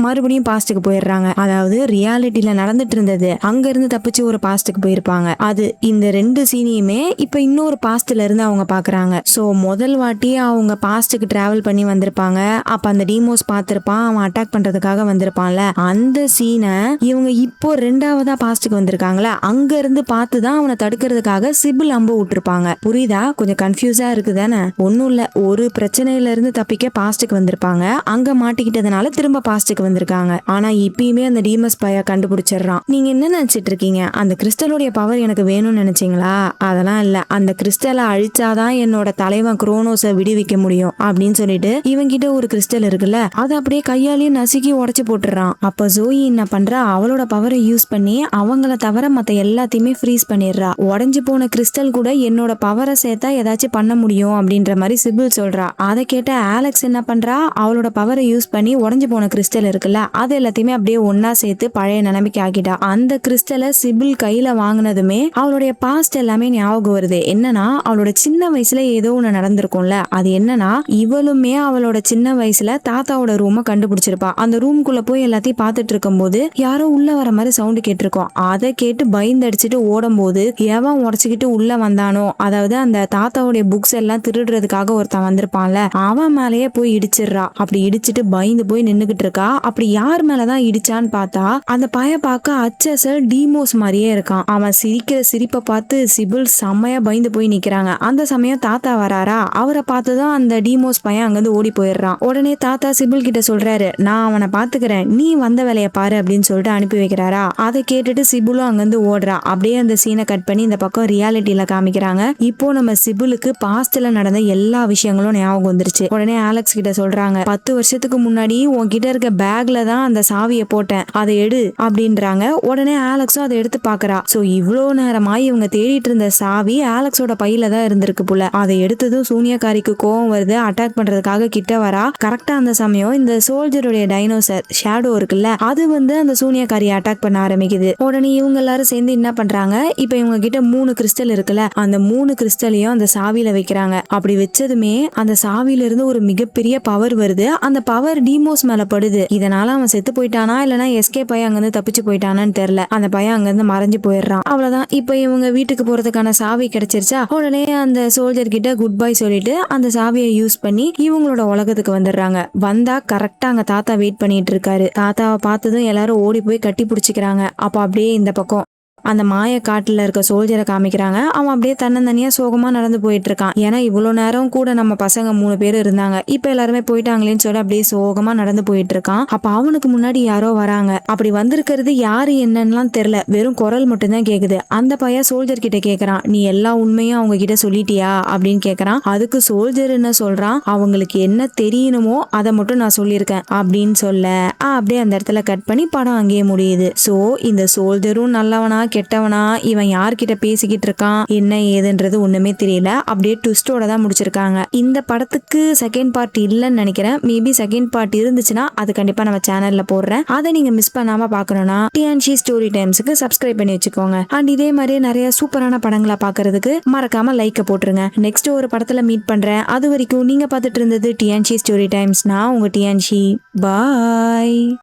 மறுபடியும் பாஸ்டுக்கு போயிடுறாங்க. அதாவது ரியாலிட்டியில நடந்துட்டு இருந்தது அங்க இருந்து தப்பிச்சு ஒரு பாஸ்டுக்கு போயிருப்பாங்க. அது இந்த 2 சீனியுமே இப்ப இன்னொரு பாஸ்ட்ல இருந்து அவங்க பாக்குறாங்க. சோ முதல் வாட்டி அவங்க பாஸ்டுக்கு டிராவல் பண்ணி வந்திருப்பாங்க. அப்ப அந்த டீமோஸ் பார்த்திருப்பான், அவன் அட்டாக் பண்றதுக்காக வந்திருப்பான்ல, அந்த சீனை இவங்க இப்போ 2வதா பாஸ்டுக்கு வந்திருக்காங்களா, அங்க இருந்து பார்த்துதான் அவனை தடுக்கிறதுக்காக சிபில் அம்பு விட்டுருப்பாங்க. புரியுதா? கொஞ்சம் கன்ஃபியூஸா இருக்குதானே? ஒன்னும் இல்ல, ஒரு பிரச்சனையில இருந்து தப்பிக்க பாஸ்டுக்கு வந்திருப்பாங்க, அங்க மாட்டிக்கிட்டு திரும்ப பாஸ்டுக்கு வந்திருக்காங்க. ஆனா இப்பயுமே அந்த டீமஸ் பைய கண்டுபிடிச்சிடறான். நீங்க என்ன நினைச்சிட்டு இருக்கீங்க, அந்த கிறிஸ்டலோடைய பவர் எனக்கு வேணும்னு நினைச்சீங்களா? அதெல்லாம் இல்ல, அந்த கிறிஸ்டலை அழிச்சாதான் என்னோட தலைவன் குரோனோஸை விடுவிக்க முடியும் அப்படின்னு சொல்லிட்டு இவங்கிட்ட ஒரு கிறிஸ்டல் இருக்குல்ல, அதை அப்படியே கையாலேயே நசுக்கி உடைச்சு போட்டுறான். அப்ப ஜோயி என்ன பண்றா, அவளோட பவரை யூஸ் பண்ணி அவங்கள தவிர மத்த எல்லாத்தையுமே ஃப்ரீஸ் பண்ணிடுறா. உடஞ்சு போன கிறிஸ்டல் கூட என்னோட பவரை சேர்த்தா ஏதாச்சும் பண்ண முடியும் அப்படின்ற மாதிரி சிபில் சொல்றா. அதை கேட்ட ஆலெக்ஸ் என்ன பண்றா, அவளோட பவரை யூஸ் பண்ணி உடஞ்சு போன கிறிஸ்டல் இருக்குல்ல, அது எல்லாத்தையுமே அப்படியே ஒன்னா சேர்த்து பழைய நிலைமைக்கு ஆக்கிட்டா. அந்த கிறிஸ்டலை சிபில் கையில வாங்கினதுமே அவளுடைய பாஸ்ட் எல்லாமே ஞாபகம் வருது. என்னன்னா, அவளோட சின்ன வயசுல ஏதோ ஒண்ணு நடந்திருக்கும்ல, அது என்னன்னா, இவளுமே அவளோட சின்ன வயசுல தாத்தாவோட ரூமை கண்டுபிடிச்சிருப்பா. அந்த ரூம்குள்ள போய் எல்லாத்தையும் பார்த்துட்டு இருக்கும் போது யாரோ உள்ள வர மாதிரி சவுண்ட் கேட்டிருக்கோம். அதை கேட்டு பயந்து அடிச்சுட்டு ஓடும் போது எவன் உடச்சுக்கிட்டு உள்ள வந்தானோ, அதாவது அந்த தாத்தாவுடைய புக்ஸ் எல்லாம் திருடுறதுக்காக ஒருத்தன் வந்திருப்பான்ல, அவன் மேலேயே போய் இடிச்சிடுறா. அப்படி இடிச்சிட்டு பயந்து போய் நின்னுகிட்டு இருக்கா. அப்படி யார் மேலதான் இடிச்சான்னு பார்த்தா அந்த பையன் பார்க்க அச்சசல் டீமோஸ் மாதிரியே இருக்கான். அவன் சிரிக்கிற சிரிப்பை பார்த்து சிபில் செம்மையா பயந்து போய் நிக்கிறாங்க. அந்த சமயம் தாத்தா வராரா, அவரை பார்த்துதான் அந்த டீமோஸ் பையன் அங்கிருந்து ஓடி போயிடுறான். உடனே தாத்தா சிபில் கிட்ட சொல்றாரு, நான் அவனை பாத்துக்கிறேன், நீ வந்த வேலையை பாரு அப்படின்னு சொல்லிட்டு அனுப்பி வைக்கிறாரா. அதை கேட்டுட்டு சிபுலும் அங்கிருந்து ஓடுறா. அப்படியே அந்த சீனை கட் பண்ணி இந்த பக்கம் ரியாலிட்டியில காமிக்கிறாங்க. இப்போ நம்ம சிபுலுக்கு பாஸ்ட்ல நடந்த எல்லா விஷயங்களும் ஞாபகம் வந்துருச்சு. உடனே ஆலெக்ஸ் கிட்ட சொல்றாங்க, 10 வருஷத்துக்கு முன்னாடி உன்கிட்ட இருக்க பேக்ல தான் அந்த சாவியை போட்டேன், அதை எடு அப்படின்றாங்க. உடனே ஆலெக்ஸும் அதை எடுத்து பாக்குறா. சோ இவ்வளோ நேரமா இவங்க தேடிட்டு இருந்த சாவி ஆலெக்ஸோட பையில தான் இருந்திருக்கு போல. அதை எடுத்ததும் சூனியக்காரிக்கு கோவம் வருது. அட்டாக் பண்றதுக்காக கிட்ட வரா. கரெக்டா அந்த சமயம் இந்த சோல்ஜருடைய டைனோசர் ஷேடோ இருக்குல்ல, அது வந்து அந்த சூனியக்காரியை அட்டாக் பண்ண ஆரம்பிக்குது. உடனே இவங்க எல்லாரும் சேர்ந்து என்ன பண்றாங்க, இப்ப இவங்க கிட்ட 3 கிறிஸ்டல் இருக்குல்ல, அந்த 3 கிறிஸ்டலையும் அந்த சாவியில வைக்கிறாங்க. அப்படி வச்சதுமே அந்த சாவியில இருந்து ஒரு மிகப்பெரிய பவர் வருது. அந்த பவர் டீமோஸ் மேல படுது. இதனால அவன் செத்து போயிட்டானா இல்லனா எஸ்கேப் ஆகி அங்கிருந்து தப்பிச்சு போயிட்டானான்னு தெரியல. அந்த பையன் அங்கிருந்து மறைஞ்சு போயிடுறான். அவ்வளவுதான். இப்ப இவங்க வீட்டுக்கு போறதுக்கான சாவி கிடைச்சிருச்சா. உடனே அந்த சோல்ஜர் கிட்ட குட் பை சொல்லிட்டு அந்த சாவியை யூஸ் பண்ணி இவங்களோட உலகத்துக்கு வந்துடுறாங்க. வந்தா கரெக்டா அங்க தாத்தா வெயிட் பண்ணிட்டு இருக்காரு. தாத்தாவை பார்த்ததும் எல்லாரும் ஓடி போய் கட்டி பிடிச்சிக்கிறாங்க. அப்ப அப்படியே இந்த பக்கம் அந்த மாய காட்டுல இருக்க சோல்ஜரை காமிக்கிறாங்க. அவன் அப்படியே தன்னந்தனியா சோகமா நடந்து போயிட்டு இருக்கான். ஏன்னா இவ்வளவு நேரம் கூட நம்ம பசங்க 3 பேர் இருந்தாங்க, இப்ப எல்லாருமே போயிட்டாங்களேன்னு சொல்லி அப்படியே சோகமா நடந்து போயிட்டு இருக்கான். அப்ப அவனுக்கு முன்னாடி யாரோ வராங்க. அப்படி வந்திருக்கிறது யாரு என்னன்னுலாம் தெரியல, வெறும் குரல் மட்டும்தான் கேக்குது. அந்த பையன் சோல்ஜர் கிட்ட கேக்குறான், நீ எல்லா உண்மையும் அவங்க கிட்ட சொல்லிட்டியா அப்படின்னு கேக்குறான். அதுக்கு சோல்ஜர் என்ன சொல்றான், அவங்களுக்கு என்ன தெரியணுமோ அதை மட்டும் நான் சொல்லியிருக்கேன் அப்படின்னு சொல்ல அப்படியே அந்த இடத்துல கட் பண்ணி படம் அங்கேயே முடியுது. சோ இந்த சோல்ஜரும் நல்லவனா கெட்டவனா, இவன் யார்கிட்ட பேசிக்கிட்டு இருக்கான் என்ன ஏதுன்றது ஒண்ணுமே தெரியல. அப்படியே ட்விஸ்டோட தான் முடிச்சிருக்காங்க. இந்த படத்துக்கு செகண்ட் பார்ட் இல்லைன்னு நினைக்கிறேன். மேபி செகண்ட் பார்ட் இருந்துச்சுன்னா அது கண்டிப்பா நம்ம சேனல்ல போடுறேன். அதை நீங்க மிஸ் பண்ணாம பாக்கணும்னா டிஎன்சி ஸ்டோரி டைம்ஸ்க்கு சப்ஸ்கிரைப் பண்ணி வச்சுக்கோங்க. அண்ட் இதே மாதிரி நிறைய சூப்பரான படங்களா பாக்குறதுக்கு மறக்காம லைக்க போட்டுருங்க. நெக்ஸ்ட் ஒரு படத்துல மீட் பண்றேன். அது வரைக்கும் நீங்க பார்த்துட்டு இருந்தது டிஎன்சி ஸ்டோரி டைம்ஸ். நான் உங்க டிஎன்சி. பாய்.